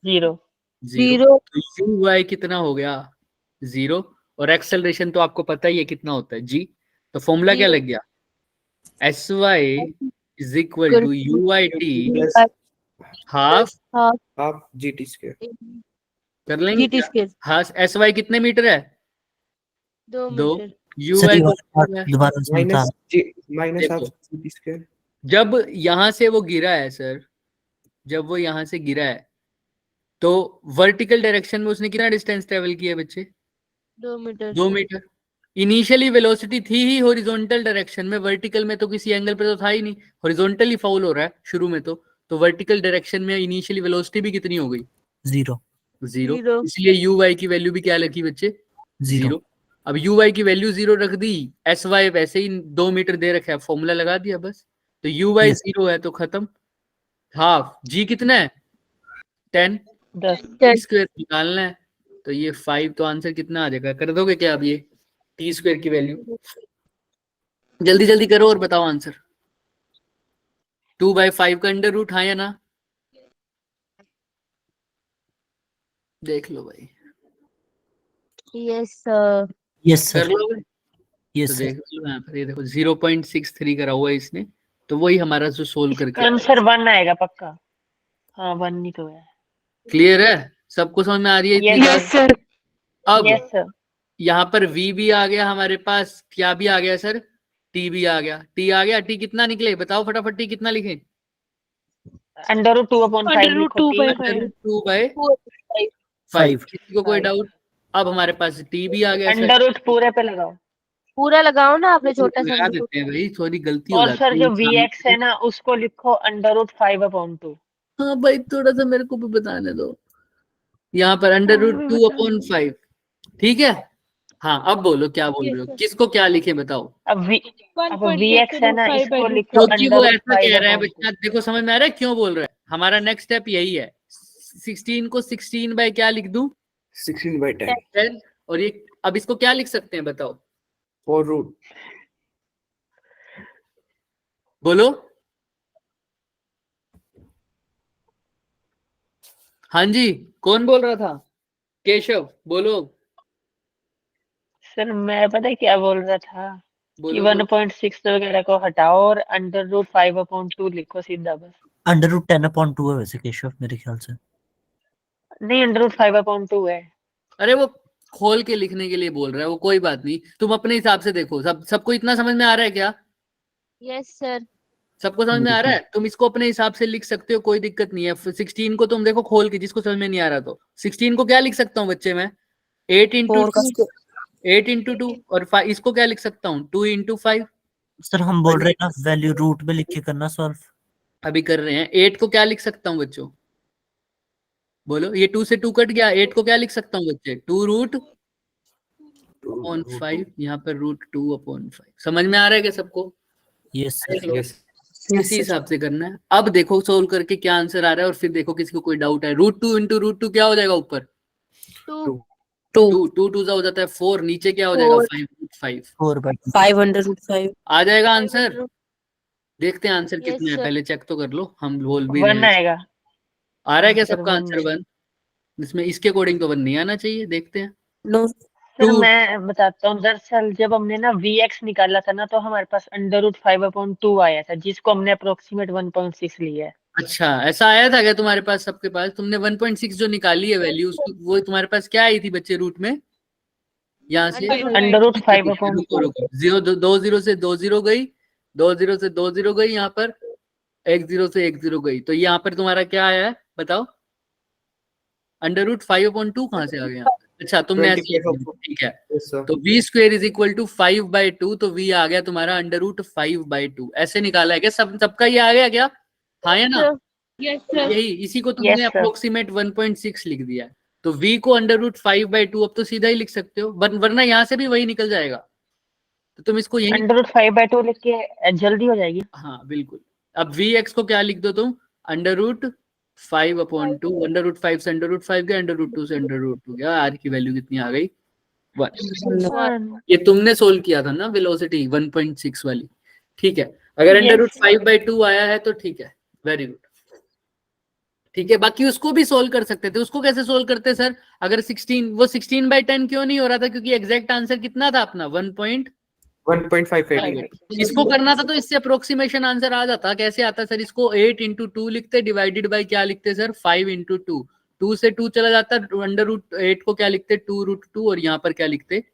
0। 0। तो यू वाई कितना हो गया? 0। और एक्सेलरेशन तो आपको पता ही है कितना होता है, जी। तो फॉर्मूला क्या लग गया? S Y is equal to U I T plus half half GT square. कर लेंगे GT क्या? स्क्वायर। हाँ एस वाई कितने मीटर है? 2 2। मीटर। यू सर वाई ये वाला part दोबारा सुनता। माइनस हाफ देखो GT स्क्वायर। जब यहां से वो गिरा है सर, जब वो यहां से गिरा है तो वर्टिकल डायरेक्शन में उसने कितना डिस्टेंस ट्रेवल किया बच्चे? 2 मीटर। 2 मीटर। इनिशियली वेलोसिटी थी ही हॉरिजॉन्टल डायरेक्शन में, वर्टिकल में तो किसी एंगल पे तो था ही नहीं, हॉरिजॉन्टल ही फाउल हो रहा है शुरू में। तो वर्टिकल डायरेक्शन में इनिशियली वेलोसिटी भी कितनी हो गई? 0 0। इसलिए यू वाई की वैल्यू भी क्या रखी बच्चे? 0। 0। अब यू वाई की वैल्यू 0 रख दी, एस वाई वैसे ही 2 मीटर दे रखा है, फॉर्मूला लगा दिया बस। तो यू वाई Yes. 0 है तो खत्म। हाफ जी कितना है? 10। 10। टी स्क्वायर निकालना है तो ये 5, तो आंसर कितना आ जाएगा? कर दोगे क्या अब ये टी स्क्वायर की वैल्यू? जल्दी जल्दी करो और बताओ आंसर। 2/5 का अंडर रूट, हाँ या ना? देख लो भाई, यस सर। यस कर सर। लोगे? तो यस सर। देख लो यहाँ पर, ये देखो 0.63 करा हुआ है इसने, तो वही हमारा जो सोल्व करके आंसर 1 आएगा पक्का। हाँ 1 नहीं तो है। क्लियर है, सबको समझ में आ रही है इतनी Yes, बात? सर। अब यस सर। यहाँ पर v भी आ गया हमारे पास, क्या भी आ गया सर? t भी आ गया। t आ गया, t कितना निकले बताओ फटाफट, t कितना लिखे? √2/5 लिखो। 2/5। 5 किसी को कोई डाउट? अब हमारे पास t भी आ गया सर। अंडर रूट पूरे पे लगाओ। पूरा लगाओ ना आपने, छोटा सा लगा देते हैं भाई, थोड़ी गलती हो और जाती सर है जो इंसान VX है से। ना उसको लिखो √5/2। हाँ भाई थोड़ा सा मेरे को भी बताने दो। यहाँ पर √2/5, ठीक है। हाँ अब बोलो क्या बोल रहे हो, किसको क्या लिखे बताओ? अब VX है ना इसको लिखो क्योंकि वो ऐसा कह रहा है √5/2। बच्चा, देखो समझ में आ रहा है क्यों बोल रहा है? हमारा नेक्स्ट स्टेप यही है, 16 को 16 बाय क्या लिख दूं? 16/10 10। और ये अब इसको क्या लिख सकते हैं बताओ? 4 रूट। बोलो। हाँ जी, कौन बोल रहा था? केशव बोलो। सर मैं पता है क्या बोल रहा था कि बोलो बोलो। 1.6 वगैरह को हटाओ और √5/2 लिखो सीधा बस। √10/2 है वैसे केशव मेरे ख्याल से। नहीं √5/2 है। अरे वो खोल के लिखने के लिए बोल रहा है वो, कोई बात नहीं, तुम अपने हिसाब से देखो। सबको इतना समझ में आ रहा है क्या? Yes sir. सबको समझ में आ रहा है? तुम इसको अपने हिसाब से लिख सकते हो, कोई दिक्कत नहीं है। 16 को तुम देखो खोल के, जिसको समझ में नहीं आ रहा तो 16 को क्या लिख सकता हूँ बच्चे मैं? 8 इंटू 2 और 5, इसको क्या लिख सकता हूँ? 2 इंटू 5। सर हम बोल रहे हैं ना वैल्यू रूट में लिख के करना सॉल्व। अभी कर रहे हैं। 8 को क्या लिख सकता हूँ बच्चों? बोलो, ये 2 से 2 कट गया, 8 को क्या लिख सकता हूँ बच्चे? 2√5, यहाँ पर √2/5। समझ में आ रहा है क्या सबको? यस देख सर। लो। यस इसी हिसाब से करना है। अब देखो सोल्व करके क्या आंसर आ रहा है और फिर देखो किसी को कोई डाउट है। √2 इंटू √2 क्या हो जाएगा ऊपर? 2 2 2 हो जाता है 4, नीचे क्या हो जाएगा? 5 4/2 500 आ जाएगा आंसर। देखते हैं आंसर Yes, कितने हैं, sir. पहले चेक तो कर लो, हम बोल भी 1 रहे हैं। आएगा। आ रहा है क्या Answer सबका 1 आंसर है। 1? इसमें इसके अकॉर्डिंग तो 1 नहीं आना चाहिए, देखते हैं। नो सर 2 मैं बताता हूँ, दरअसल जब हमने ना Vx निकाला था ना, तो हमारे पास √5/2 आया था, जिसको हमने अप्रोक्सीमेट 1.6 लिया है। अच्छा, ऐसा आया था क्या तुम्हारे पास? सबके पास तुमने 1.6 जो निकाली है वैल्यू, वो तुम्हारे पास क्या आई थी बच्चे रूट में? यहाँ से √5/2 रुको रुको, 2 0 से 2 0 गई, 2 0 से 2 0 गई, यहाँ पर 1 0 से 1 0 गई, तो यहाँ पर तुम्हारा क्या आया है बताओ? √5/2 कहाँ से आ गया? अच्छा तुमने ऐसे लिख लिया, ठीक है। Yes, sir. तो v² = 5/2, तो v आ गया तुम्हारा √5/2। ऐसे निकाला है क्या? सबका ये आ गया क्या? हाँ या ना? Yes, sir. यही, इसी को तुमने Yes, sir. अप्रोक्सीमेट 1.6 लिख दिया है। तो v को √5/2 अब तो सीधा ही लिख सकते हो, वरना यहाँ से भी वही निकल जाएगा। तो तुम इसको यही √5/2 लिख के जल्दी हो जाएगी। हाँ बिल्कुल। अब vx को क्या लिख दो तुम? √5/2, √5 से √5 गया, √2 से √2 गया। r की वैल्यू कितनी आ गई? 1। ये तुमने सोल्व किया था ना वेलोसिटी 1.6 वाली, ठीक है। अगर Yes. √5/2 आया है तो ठीक है, वेरी गुड, ठीक है। बाकी उसको भी सोल्व कर सकते थे। उसको कैसे सोल्व करते सर? अगर 16, वो 16/10 क्यों नहीं हो रहा था? क्योंकि एग्जैक्ट आंसर कितना था अपना? 1.58. इसको करना था तो इससे अप्रोक्सीमेशन आंसर आ जाता। कैसे आता सर? इसको 8 × 2 लिखते, डिवाइडेड बाय क्या लिखते सर? 5 × 2। 2 से 2 चला जाता, √8 को क्या लिखते? 2√2, और यहाँ पर क्या लिखते?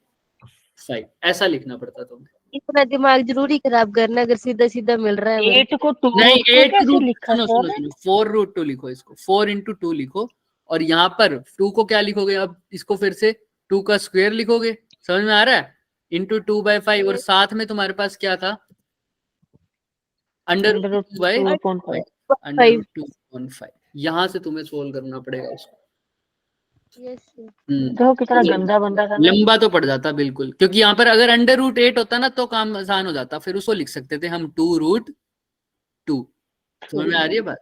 5। ऐसा लिखना पड़ता तुम्हें। इतना दिमाग जरूरी खराब करना अगर सीधा सीधा मिल रहा है 8 को 2 नहीं, 8 कैसे रूट, लिखा सुनो सर? सुनो सुनो, 4√2 लिखो इसको, 4 × 2 लिखो, और यहाँ पर 2 को क्या लिखोगे? अब इसको फिर से 2 का स्क्वायर लिखोगे, समझ में आ रहा है? ×2/5, और साथ में तुम्हारे पास क्या था? √2/5। यहाँ से तुम्हें सोल्व करना पड़ेगा उसको। Yes, sir. देखो कितना गंदा बंदा था ना। लंबा तो पड़ जाता बिल्कुल, क्योंकि यहाँ पर अगर √8 होता ना तो काम आसान हो जाता, फिर उसको लिख सकते थे हम 2√2। समझ में आ रही है बात?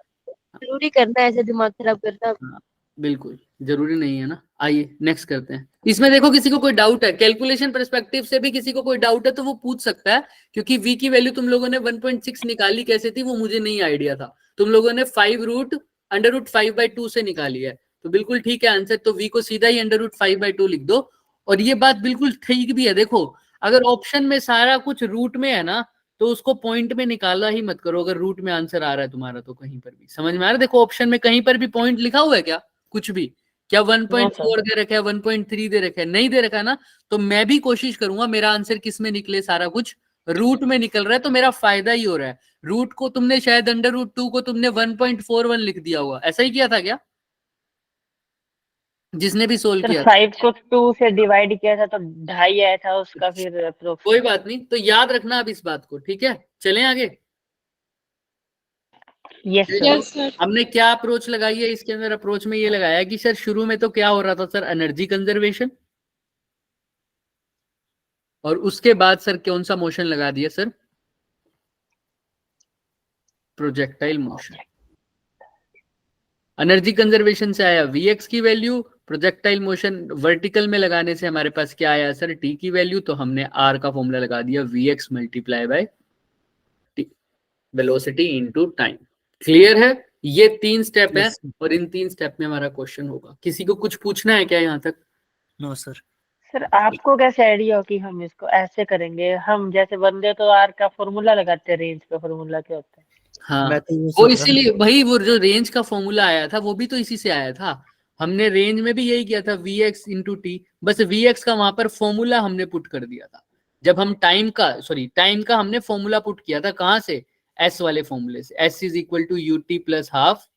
जरूरी करना है ऐसे दिमाग खराब करना। हाँ, बिल्कुल जरूरी नहीं है ना। आइए नेक्स्ट करते हैं। इसमें देखो किसी को कोई डाउट है, कैलकुलेशन पर्सपेक्टिव से भी किसी को कोई डाउट है तो वो पूछ सकता है, क्योंकि v की वैल्यू तुम लोगों ने 1.6 निकाली कैसे थी वो मुझे नहीं आइडिया था। तुम लोगों ने 5√5/2 से निकाली है, तो बिल्कुल ठीक है आंसर। तो v को सीधा ही √5/2 लिख दो। और ये बात बिल्कुल ठीक भी है। देखो अगर ऑप्शन में सारा कुछ रूट में है ना, तो उसको पॉइंट में निकाला ही मत करो। अगर रूट में आंसर आ रहा है तुम्हारा तो कहीं पर भी, समझ में आ रहा है? देखो ऑप्शन में कहीं पर भी पॉइंट लिखा हुआ है क्या? कुछ भी? क्या 1.4 दे रखा है, 1.3 दे रखा है? नहीं दे रखा है ना। तो मैं भी कोशिश करूंगा मेरा आंसर किस में निकले, सारा कुछ रूट में निकल रहा है तो मेरा फायदा ही हो रहा है। रूट को तुमने शायद √2 को तुमने 1.41 लिख दिया हुआ, ऐसा ही किया था क्या जिसने भी सोल्व सर किया था? 5 को 2 से डिवाइड किया था तो 2.5 आया था उसका, फिर कोई अप्रोक्सीमेट। बात नहीं, तो याद रखना अब इस बात को, ठीक है। चलें आगे। Yes sir. Yes, sir. हमने क्या अप्रोच लगाई है इसके अंदर? अप्रोच में ये लगाया कि सर शुरू में तो क्या हो रहा था सर? Energy conservation. और उसके बाद सर कौन सा मोशन लगा दिया sir? Projectile motion. Energy conservation से आया vx की वैल्यू, प्रोजेक्टाइल मोशन वर्टिकल में लगाने से हमारे पास क्या आया सर? t की वैल्यू। तो हमने r का फॉर्मूला लगा दिया vx × t, velocity into time. Clear है? ये 3 स्टेप है, और इन 3 स्टेप में हमारा क्वेश्चन होगा। किसी को कुछ पूछना है क्या यहाँ तक? No sir. सर आपको कैसे आइडिया हो कि हम इसको ऐसे करेंगे? हम जैसे बंदे तो आर का फॉर्मूला लगाते हैं, रेंज का फॉर्मूला क्या होता है? हाँ, मैं तो ये वो सोच रहा इसीलिए भाई, वो जो रेंज का फॉर्मूला आया था वो भी तो इसी से आया था। हमने रेंज में भी यही किया था, vx × t। बस vx का वहां पर फॉर्मूला हमने पुट कर दिया था। जब हम टाइम का हमने फॉर्मूला पुट किया था, कहां से? s वाले फॉर्मूले से, s = ut + ½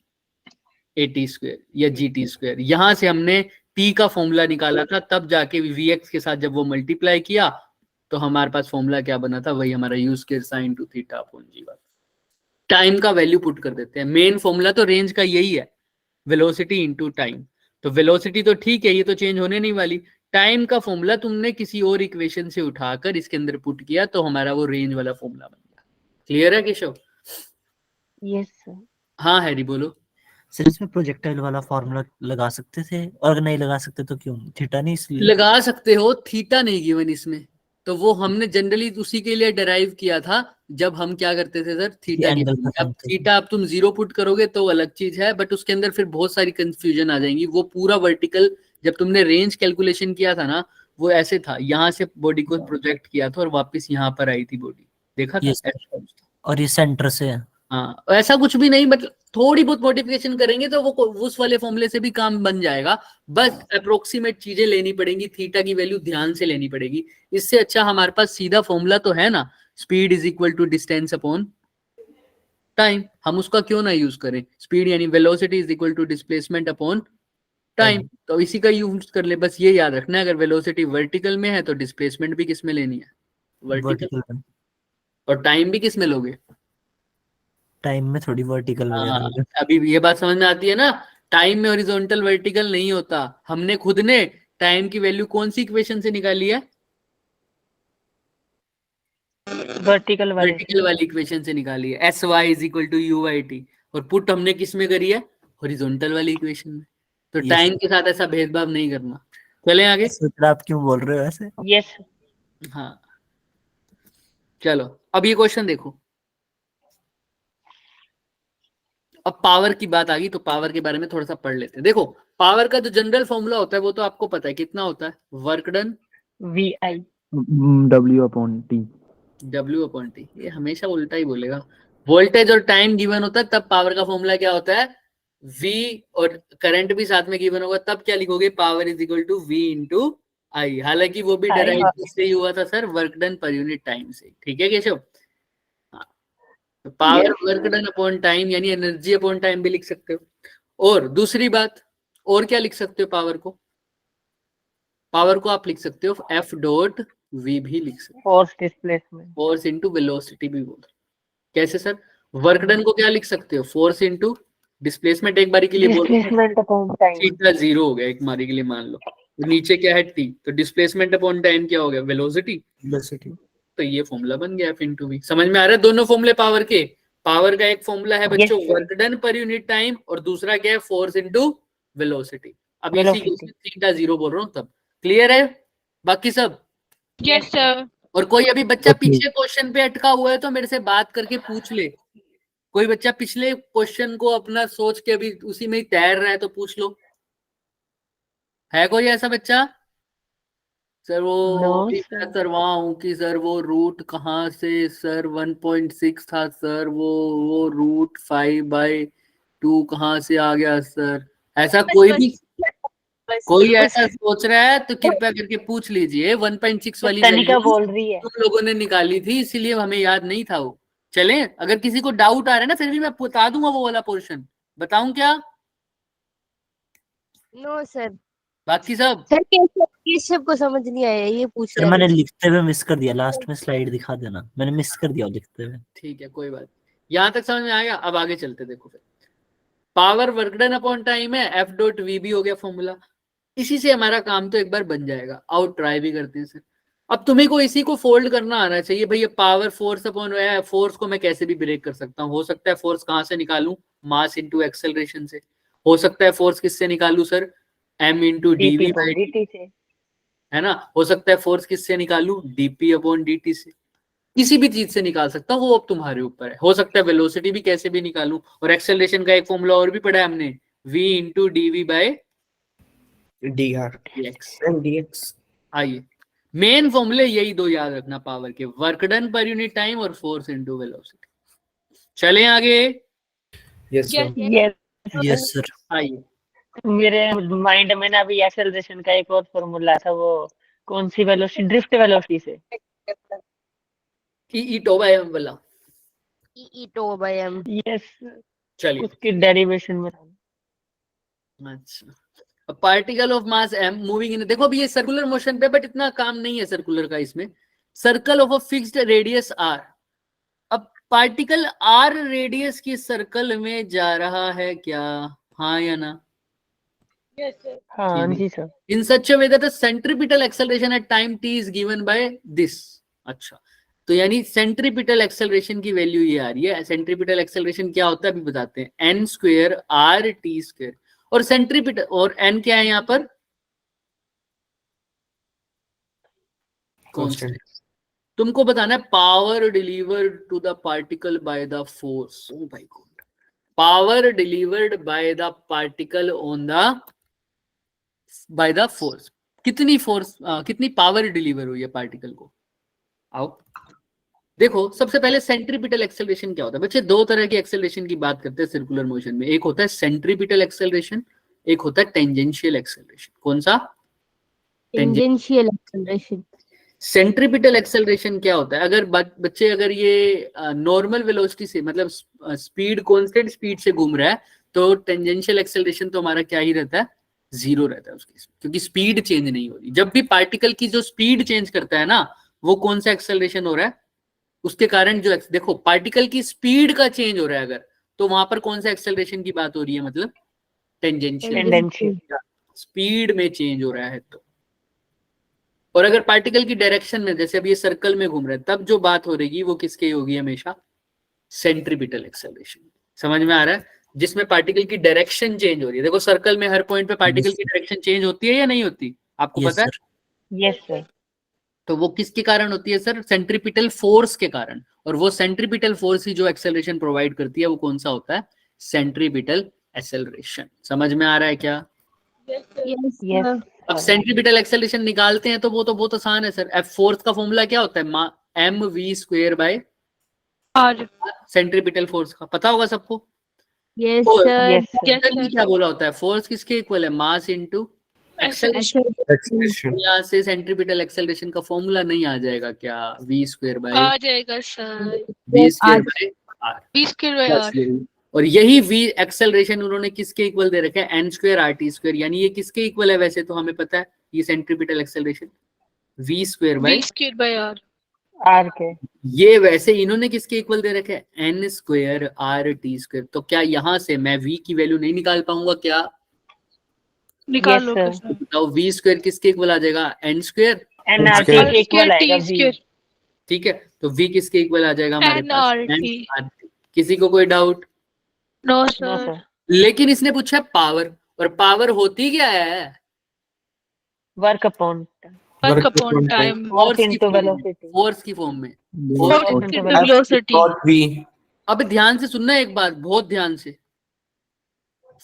at² या gt²। यहां से हमने t का फॉर्मूला निकाला था, तब जाके vx के साथ जब वो मल्टीप्लाई किया तो हमारे पास फॉर्मूला क्या बना था? वही हमारा u² sin 2θ/g। टाइम का वैल्यू पुट कर देते हैं। मेन फॉर्मूला तो रेंज का यही है, वेलोसिटी इनटू टाइम। तो वेलोसिटी तो ठीक है, ये तो चेंज होने नहीं वाली। टाइम का फॉर्मूला तुमने किसी और इक्वेशन से उठाकर इसके अंदर पुट किया तो हमारा वो रेंज वाला फॉर्मूला बन गया। क्लियर है केशव? Yes sir. हाँ हैरी बोलो। सर इसमें प्रोजेक्टाइल वाला फॉर्मूला लगा सकते थे, और अगर नहीं लगा सकते तो क्यों? थीटा नहीं इसलिए? लगा सकते हो, थीटा नहीं गिवन इसमें, तो वो हमने जनरली उसी के लिए डिराइव किया था जब हम क्या करते थे सर, थीटा एंगल गिवन। खत्म अब थे। थीटा अब तुम 0 पुट करोगे तो अलग चीज है, बट उसके अंदर फिर बहुत सारी कंफ्यूजन आ जाएंगी। वो पूरा वर्टिकल जब तुमने रेंज कैलकुलेशन किया था ना, वो ऐसे था, यहाँ से बॉडी को प्रोजेक्ट किया था और वापस यहाँ पर आई थी बॉडी, देखा था Yes, ऐसा कुछ था। और ये सेंटर से है। हाँ ऐसा कुछ भी नहीं, बट थोड़ी बहुत मॉडिफिकेशन करेंगे तो वो उस वाले फॉर्मूले से भी काम बन जाएगा। बस अप्रोक्सीमेट चीजें लेनी पड़ेंगी, थीटा की वैल्यू ध्यान से लेनी पड़ेगी। इससे अच्छा हमारे पास सीधा फॉर्मूला तो है ना, speed is equal to distance upon time, हम उसका क्यों ना यूज करें। स्पीड यानी velocity is equal to displacement upon time, तो इसी का यूज कर ले। बस ये याद रखना है, अगर वेलोसिटी वर्टिकल में है तो डिस्प्लेसमेंट भी किस में लेनी है, वर्टिकल, वर्टिकल और टाइम भी किस में लोगे, टाइम में थोड़ी वर्टिकल हाँ वगैरह। अभी ये बात समझ में आती है ना। टाइम में हॉरिजॉन्टल वर्टिकल नहीं होता, हमने खुद ने टाइम की वैल्यू कौन सी इक्वेशन से निकाली है, वर्टिकल वाले वर्टिकल वाली इक्वेशन से निकाली है, S Y is equal to U Y T, और पुट हमने किस में करी है, हॉरिजॉन्टल वाली इक्वेशन में। तो Yes. टाइम के साथ ऐसा भेदभाव नहीं करना। चलें आगे। सोच रहा आप क्यों बोल रहे हो ऐसे? यस। हाँ चलो अब ये क्वेश्चन देखो। अब पावर की बात आ गई तो पावर के बारे में थोड़ा सा पढ़ लेते हैं। देखो पावर का जो जनरल फॉर्मूला होता है वो तो आपको पता है, कितना होता है, work done V I W upon T. W upon T, ये हमेशा उल्टा ही बोलेगा। वोल्टेज और टाइम गिवन होता है तब पावर का फॉर्मूला क्या होता है, V, और करंट भी साथ में गिवन होगा तब क्या लिखोगे, power is equal to V into I. हालांकि वो भी आई, डेराइव हाँ। किससे ही हुआ था सर, वर्क डन पर यूनिट टाइम से। ठीक है Keshav, power work done upon time यानी एनर्जी अपॉन टाइम भी लिख सकते हो। और दूसरी बात, और क्या लिख सकते हो पावर को, पावर को आप लिख सकते हो F डॉट V भी लिख सकते हो, force displacement. Force into velocity भी बोल। कैसे सर, वर्क डन को क्या लिख सकते हो, फोर्स इंटू डिस्प्लेसमेंट, एक बारी के लिए बोलो, डिस्प्लेसमेंट अपॉन टाइम। थीटा 0 हो गया एक बारी के लिए मान लो, तो नीचे क्या है टी, तो डिस्प्लेसमेंट अपॉन टाइम क्या हो गया, वेलोसिटी। वेलोसिटी। तो ये फॉर्मूला बन गया F इंटू वी। समझ में आ रहा है दोनों फॉर्मूले पावर के। पावर का एक फॉर्मूला है बच्चों Yes, वर्क डन पर यूनिट टाइम, और दूसरा क्या है, फोर्स इंटू वेलोसिटी। अब इसी को Velocity. थीटा 0 बोल रहा हूँ तब। क्लियर है बाकी सब? Yes sir. और कोई अभी बच्चा Okay. पीछे क्वेश्चन पे अटका हुआ है तो मेरे से बात करके पूछ ले। कोई बच्चा पिछले क्वेश्चन को अपना सोच के अभी उसी में ही तैर रहा है तो पूछ लो, है कोई ऐसा बच्चा? सर वो No, अभी sir. मैं करवा हूँ कि सर वो रूट कहाँ से, सर 1.6 था सर, वो रूट 5/2 कहाँ से आ गया सर। ऐसा कोई भी कोई ऐसा सोच रहा है तो कृपया करके पूछ लीजिए। 1.6 वाली तनिका वैल्यू बोल रही है। तुम लोगों ने निकाली थी इसीलिए हमें याद नहीं था वो। चलें, अगर किसी को डाउट आ रहा है ना फिर भी मैं बता दूंगा वो वाला पोर्शन। बताऊं क्या नो सर। बाकी सब? सर केशव को समझ नहीं आया, ये पूछ सर रहा मैंने है। लिखते हुए मिस कर दिया, लास्ट में स्लाइड दिखा देना, मैंने मिस कर दिया लिखते हुए। ठीक है कोई बात, यहां तक समझ में आ गया। अब आगे चलते, देखो फिर power work done upon time है, F डॉट वी भी हो गया फॉर्मूला। इसी से हमारा काम तो एक बार बन जाएगा। आउट ट्राई भी करते हैं सर। अब तुम्हें को इसी को फोल्ड करना आना चाहिए भैया। पावर फोर्स अपॉन फोर्स को मैं कैसे भी ब्रेक कर सकता हूँ। हो सकता है फोर्स कहाँ से निकालूं, मास इंटू एक्सेलरेशन से। हो सकता है फोर्स किससे निकालूं sir, m into D DP V upon DT से। है ना। हो सकता है फोर्स किससे निकालूं, dp अपॉन dt से। किसी भी चीज से निकाल सकता हूँ, वो अब तुम्हारे ऊपर है। हो सकता है वेलोसिटी भी कैसे भी निकालूं। और एक्सेलरेशन का एक फॉर्मूला और भी पढ़ा है हमने, v into dv by dr dx। and dx। आइए मेन फॉर्मूले यही दो याद रखना पावर के, वर्क डन पर यूनिट टाइम और फोर्स इनटू वेलोसिटी। चलें आगे। Yes Yes, sir. Yes. Yes sir. आइए मेरे माइंड में ना अभी एक्सेलरेशन का एक और फॉर्मूला था, वो कौन सी वेलोसिटी, ड्रिफ्ट वेलोसिटी से। ई टो बाय एम वाला। ई टो बाय एम। यस, चलिए उसकी डेरिवेशन में था। अच्छा, particle of mass m moving in, देखो अभी ये सर्कुलर मोशन पे, बट इतना काम नहीं है सर्कुलर का इसमें। Circle of a fixed radius r। अब पार्टिकल r रेडियस की सर्कल में जा रहा है क्या, हाँ या ना? yes sir. हाँ जी sir. In such a way that the centripetal acceleration at time t is given by this। अच्छा, तो यानी सेंट्रीपिटल एक्सेलरेशन की वैल्यू ये आ रही है। सेंट्रीपिटल एक्सेलरेशन क्या होता है अभी बताते हैं, N square R T square, और सेंट्रीपिटल और एन क्या है यहाँ पर, Constant. तुमको बताना है power delivered to the particle by the force. ओ भाई God, power delivered by the particle on the by the force, कितनी फोर्स कितनी पावर डिलीवर हुई है पार्टिकल को। आओ देखो, सबसे पहले सेंट्रीपिटल एक्सेलरेशन क्या होता है बच्चे, दो तरह की एक्सेलरेशन की बात करते हैं सर्कुलर मोशन में, एक होता है सेंट्रीपिटल एक्सेलरेशन, एक होता है टेंजेंशियल एक्सेलरेशन। कौन सा? Tangential acceleration. सेंट्रीपिटल एक्सेलरेशन क्या होता है, अगर बच्चे अगर ये नॉर्मल वेलोसिटी से मतलब स्पीड कांस्टेंट स्पीड से घूम रहा है तो टेंजेंशियल एक्सेलरेशन तो हमारा क्या ही रहता है, जीरो रहता है उसके, क्योंकि स्पीड चेंज नहीं हो रही। जब भी पार्टिकल की जो स्पीड चेंज करता है ना, वो कौन सा एक्सेलरेशन हो रहा है, उसके कारण जो देखो पार्टिकल की स्पीड का चेंज हो रहा है अगर, तो वहां पर कौन सा एक्सेलरेशन की बात हो रही है, मतलब टेंजेंशियल, स्पीड में चेंज हो रहा है तो। और अगर पार्टिकल की डायरेक्शन में, जैसे अब ये सर्कल में घूम रहा है, तब जो बात हो रही वो किसकी होगी हमेशा, सेंट्रीपिटल एक्सेलरेशन। समझ में आ रहा है, जिसमें पार्टिकल की डायरेक्शन चेंज हो रही है। देखो सर्कल में हर पॉइंट पे पार्टिकल की डायरेक्शन चेंज होती है या नहीं होती, आपको Yes, पता है? sir. Yes sir. तो वो किसके कारण होती है सर, सेंट्रीपिटल फोर्स के कारण। और वो सेंट्रीपिटल फोर्स ही जो एक्सेलरेशन प्रोवाइड करती है वो कौन सा होता है, सेंट्रीपिटल एक्सेलरेशन। समझ में आ रहा है क्या? यस यस अब सेंट्रीपिटल एक्सेलरेशन निकालते हैं तो वो तो बहुत आसान है सर। एफ फोर्स का फॉर्मूला क्या होता है, M V square by R. Centripetal force का पता होगा सबको। यस और sir. Yes sir. Yes, Actually sir. क्या बोला होता है, फोर्स किसके इक्वल है, मास इनटू एक्सेलरेशन। Acceleration. यहाँ से सेंट्रीपिटल एक्सेलरेशन का फॉर्मूला नहीं आ जाएगा क्या, वी स्क्वायर बाय आ जाएगा sir, V square by R. B square by R. और यही वी एक्सेलरेशन उन्होंने किसके इक्वल दे रखा है, N square R T square, यानी ये किसके इक्वल है वैसे तो हमें पता है, ये centripetal acceleration V square by B square by R. R के। ये वैसे इन्होंने किसके इक्वल दे रखे हैं, N square R T square. तो क्या यहाँ से मैं v की वैल्यू नहीं निकाल पाऊंगा क्या, निकाल Yes, लो sir. सर। बताओ वी स्क्वायर किसके इक्वल आ जाएगा, N square, N R T square. के इक्वल आएगा T वी। square. ठीक है। तो v किसके इक्वल आ जाएगा हमारे पास, NRT. NRT। किसी को कोई doubt? No no sir. Sir. लेकिन इसने पूछा पावर, और पावर होती क्या है, work upon Work upon time. Force into velocity. Force की फॉर्म में। Force Force into into velocity. Dot V. अब ध्यान से सुनना एक बात, बहुत ध्यान से।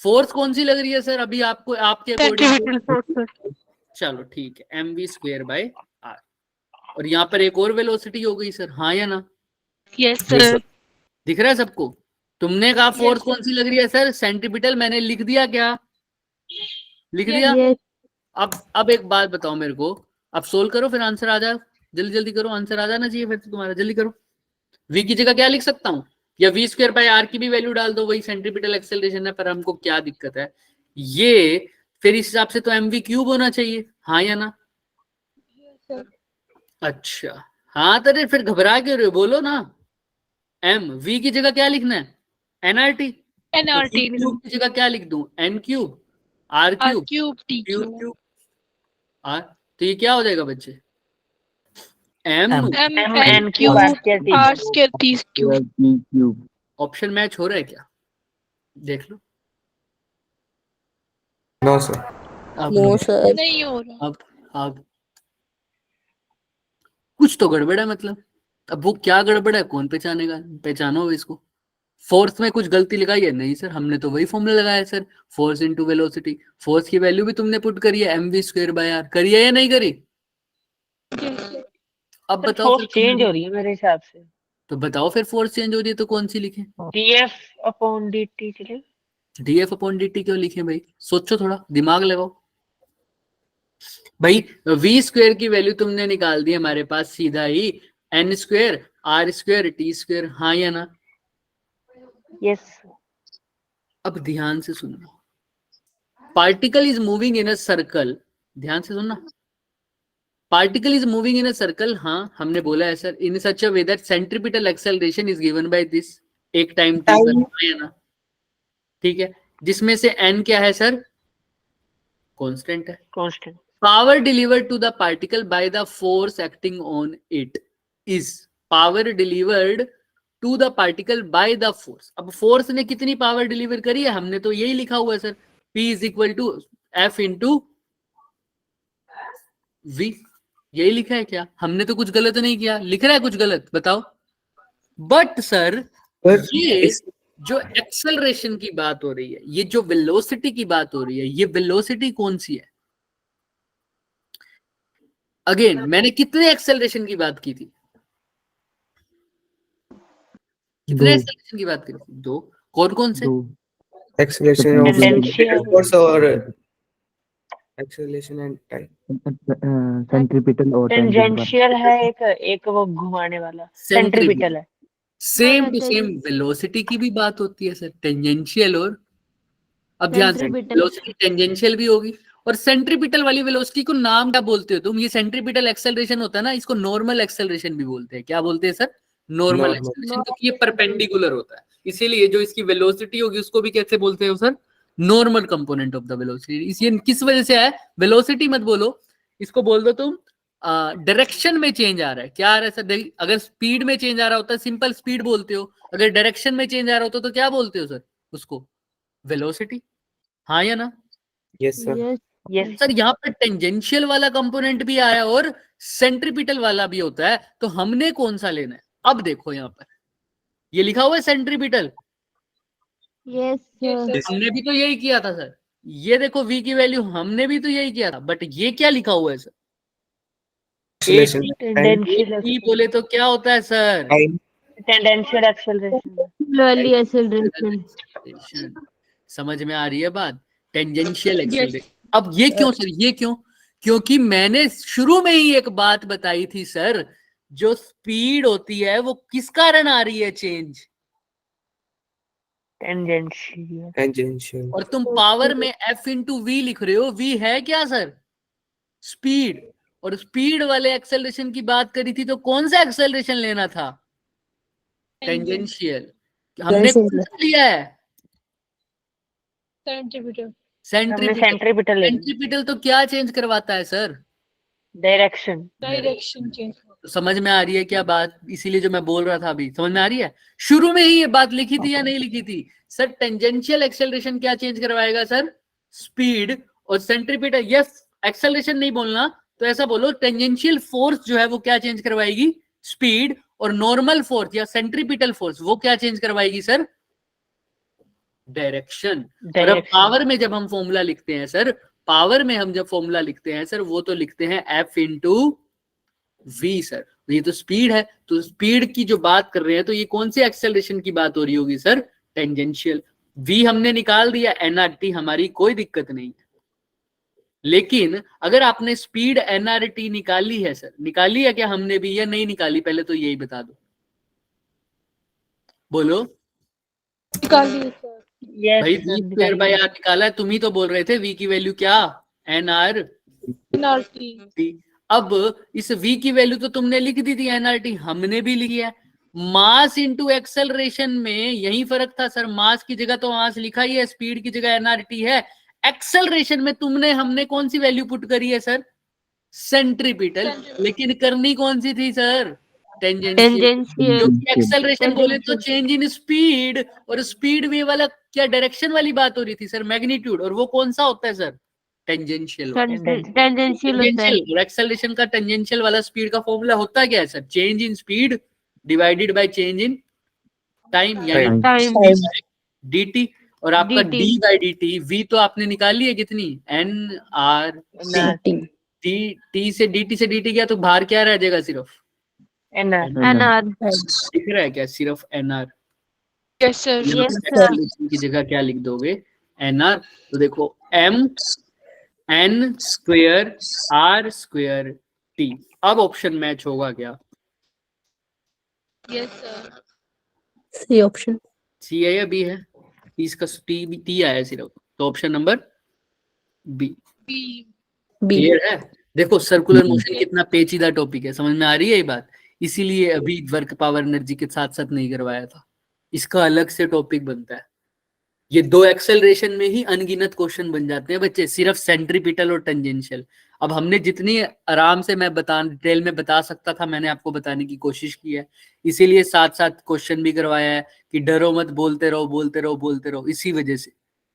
फोर्स कौन सी लग रही है सर अभी आपको, आपके अकॉर्डिंग? Centripetal force sir. चलो ठीक है, M V square by R. और यहाँ पर एक और वेलोसिटी हो गई सर, हाँ या ना, Yes sir. दिख रहा है सबको? तुमने कहा फोर्स Yes, कौन सी लग रही है सर, सेंट्रीपिटल, मैंने लिख दिया क्या, लिख दिया। यस अब एक बात बताओ मेरे को, अब सोल्व करो फिर आंसर आ जाए, जल्दी जल्दी करो, आंसर आ जाना चाहिए फिर तो तुम्हारा, जल्दी करो। v की जगह क्या लिख सकता हूँ, या वी स्क्वायर बाय आर की भी वैल्यू डाल दो, वही सेंट्रीपिटल एक्सेलरेशन है, पर हमको क्या दिक्कत है, ये फिर इस हिसाब से तो एम वी क्यूब होना चाहिए, हाँ या ना? अच्छा हाँ, तो फिर घबरा क्यों रहे हो, बोलो ना। एम वी की जगह क्या लिखना है, एनआरटी। NRT. क्यूब की जगह क्या लिख दूं, N cube R R cube cube T cube cube. Cube R. तो ये क्या हो जाएगा बच्चे, M M. M M N N cube cube R square T. R square T cube. Cube. Option match हो रहा है क्या, देख लो। No, sir. अब नहीं हो रहा. अब कुछ तो गड़बड़ है मतलब। अब वो क्या गड़बड़ है कौन पहचानेगा, पहचानो इसको। फोर्स में कुछ गलती लगाई है, नहीं सर हमने तो वही फॉर्मूला लगाया sir, force into velocity. Force की वैल्यू भी तुमने पुट करी है, M V square by R, करी है या नहीं करी? अब बताओ फोर्स फिर, चेंज हो रही है मेरे हिसाब से। तो बताओ फिर फोर्स चेंज हो रही है तो कौन सी लिखे, डीएफ अपॉन डीटी चले। डीएफ अपॉन डी टी क्यों लिखे भाई, सोचो थोड़ा, दिमाग लगाओ भाई। वी स्क्वायर की वैल्यू तुमने निकाल दी हमारे पास सीधा ही, N square R square T square, हाँ या ना? यस। अब ध्यान से सुनना, particle is moving in a circle, ध्यान से सुनना, particle is moving in a circle, हाँ हमने बोला है sir, in such a way that centripetal acceleration is given by this, एक टाइम टी पर, हाँ या ना? ठीक है, जिसमें से एन क्या है सर, कांस्टेंट है। Constant. Power delivered to the particle by the force acting on it is, power delivered to the particle by the force. अब फोर्स ने कितनी पावर डिलीवर करी है, हमने तो यही लिखा हुआ है sir, P is equal to F into V, यही लिखा है क्या? हमने तो कुछ गलत नहीं किया, लिख रहा है कुछ गलत बताओ? बट सर ये जो एक्सेलरेशन की बात हो रही है, ये जो वेलोसिटी की बात हो रही है, ये वेलोसिटी कौन सी है? अगेन मैंने कितने एक्सेलरेशन की बात की थी? कितने एक्सेलरेशन की बात की थी? दो। कौन कौन से? Acceleration of Tangential. फोर्स और एक्सेलरेशन एंड टाइम। सेंट्रीपिटल और टेंजेंशियल है एक वो घुमाने वाला सेंट्रीपिटल है। सेम टू सेम वेलोसिटी की भी बात होती है सर, टेंजेंशियल और, अब ध्यान से, वेलोसिटी टेंजेंशियल भी होगी और सेंट्रीपिटल वाली वेलोसिटी को नाम क्या बोलते हो तुम? ये सेंट्रीपिटल एक्सेलरेशन होता है ना, इसको नॉर्मल एक्सेलरेशन भी बोलते हैं। क्या बोलते हैं सर? नॉर्मल एक्सेलरेशन, क्योंकि ये परपेंडिकुलर होता है, इसीलिए जो इसकी वेलोसिटी होगी उसको भी कैसे बोलते हो sir? Normal component of the velocity. इसी किस वजह से है? वेलोसिटी मत बोलो, इसको बोल दो तुम डायरेक्शन में चेंज आ रहा है। क्या आ रहा है सर? अगर स्पीड में चेंज आ रहा होता है सिंपल स्पीड बोलते हो, अगर डायरेक्शन में चेंज आ रहा होता तो क्या बोलते हो सर उसको? वेलोसिटी। हाँ या ना? Yes sir. यस सर यहाँ पर टेंजेंशियल वाला कंपोनेंट भी आया और सेंट्रीपिटल वाला भी होता है, तो हमने कौन सा लेना है? अब देखो यहाँ पर ये लिखा हुआ है सेंट्रीपिटल, यस सर, हमने भी तो यही किया था सर। ये देखो v की वैल्यू, हमने भी तो यही किया था, बट ये क्या लिखा हुआ है सर? टेंडेंशियल बोले तो क्या होता है सर? Tangential acceleration. वाली एक्सेलरेशन। समझ में आ रही है बात? Tangential acceleration. अब ये क्यों सर? ये क्यों? क्योंकि मैंने शुरू में ही एक बात बताई थी सर, जो स्पीड होती है वो किस कारण आ रही है चेंज? टेंजेंशियल। और तुम पावर में F इंटू वी लिख रहे हो, v है क्या सर? स्पीड। और स्पीड वाले एक्सेलरेशन की बात करी थी, तो कौन सा एक्सेलरेशन लेना था? टेंजेंशियल। हमने कौन सा लिया है? सेंटीमीटर। सेंट्रीपिटल। सेंट्रीपिटल तो क्या चेंज करवाता है सर? डायरेक्शन। Direction change. तो समझ में आ रही है क्या बात? इसीलिए जो मैं बोल रहा था अभी, समझ में आ रही है? शुरू में ही ये बात लिखी थी या नहीं लिखी थी सर? टेंजेंशियल एक्सेलरेशन क्या चेंज करवाएगा सर? स्पीड। और सेंट्रीपिटल, यस एक्सेलरेशन नहीं बोलना तो ऐसा बोलो, टेंजेंशियल फोर्स जो है वो क्या चेंज करवाएगी? स्पीड। और नॉर्मल फोर्स या सेंट्रीपिटल फोर्स वो क्या चेंज करवाएगी सर? डायरेक्शन। और अब पावर में जब हम फॉर्मूला लिखते हैं सर, पावर में हम जब फॉर्मूला लिखते हैं सर, वो तो लिखते हैं F इंटू वी सर। ये तो स्पीड है, तो स्पीड की जो बात कर रहे हैं तो ये कौन सी एक्सेलरेशन की बात हो रही होगी सर? टेंजेंशियल। v हमने निकाल दिया, nrt हमारी कोई दिक्कत नहीं है। लेकिन अगर आपने स्पीड nrt निकाली है सर, निकाली है क्या हमने भी या नहीं निकाली? पहले तो यही बता दो, बोलो निकालिए सर। भाई v स्क्वायर बाय r निकाला है, तुम ही तो बोल रहे थे v की वैल्यू क्या? nrt। अब इस v की वैल्यू तो तुमने लिख दी थी, nrt हमने भी लिखी है। मास इंटू एक्सेलरेशन में यही फर्क था सर, मास की जगह तो मास लिखा ही है, स्पीड की जगह nrt है। एक्सेलरेशन में हमने कौन सी वैल्यू पुट करी है सर? सेंट्रीपिटल। लेकिन करनी कौन सी थी सर? टेंजेंशियल। क्योंकि एक्सेलरेशन बोले तो चेंज इन स्पीड, और स्पीड वे वाला क्या डायरेक्शन वाली बात हो रही थी सर? मैग्नीट्यूड। और वो कौन सा होता है सर? टेंजेंशियल। टेंजेंशियल। एक्सेलरेशन का टेंजेंशियल वाला स्पीड का फॉर्मूला होता क्या है sir? Change in speed divided by change in time, यानी dt। और आपका d बाई dt, v तो आपने निकाल ली है कितनी? nrt। t से dt गया तो बाहर क्या रह जाएगा? सिर्फ nr। दिख रहा है क्या? सिर्फ nr। Yes sir. एक्सेलरेशन की जगह क्या लिख दोगे? nr। तो देखो m n square r square t। अब ऑप्शन मैच होगा क्या? Yes sir. C option. C है या बी है? इसका टी आया सिर्फ, तो ऑप्शन नंबर बी। क्लियर है? देखो सर्कुलर मोशन कितना पेचीदा टॉपिक है, समझ में आ रही है ये बात? इसीलिए अभी वर्क पावर एनर्जी के साथ साथ नहीं करवाया था, इसका अलग से टॉपिक बनता है। ये दो एक्सेलरेशन में ही अनगिनत क्वेश्चन बन जाते हैं बच्चे, सिर्फ सेंट्रीपिटल और टेंजेंशियल। अब हमने जितनी आराम से मैं डिटेल में बता सकता था मैंने आपको बताने की कोशिश की है, इसीलिए साथ साथ क्वेश्चन भी करवाया है कि डरो मत, बोलते रहो बोलते रहो बोलते रहो। इसी वजह से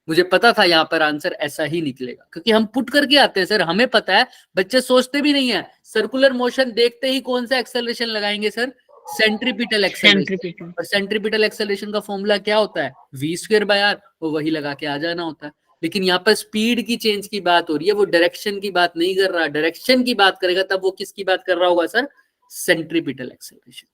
मुझे पता था यहाँ पर आंसर ऐसा ही निकलेगा, क्योंकि हम पुट करके आते हैं सर, हमें पता है, बच्चे सोचते भी नहीं है। सर्कुलर मोशन देखते ही कौन सा एक्सेलरेशन लगाएंगे सर? Centripetal acceleration. और सेंट्रीपिटल एक्सेलरेशन का फॉर्मूला क्या होता है? v²/r, वो वही लगा के आ जाना होता है। लेकिन यहाँ पर स्पीड की चेंज की बात हो रही है, वो डायरेक्शन की बात नहीं कर रहा। डायरेक्शन की बात करेगा तब वो किसकी बात कर रहा होगा सर? Centripetal acceleration.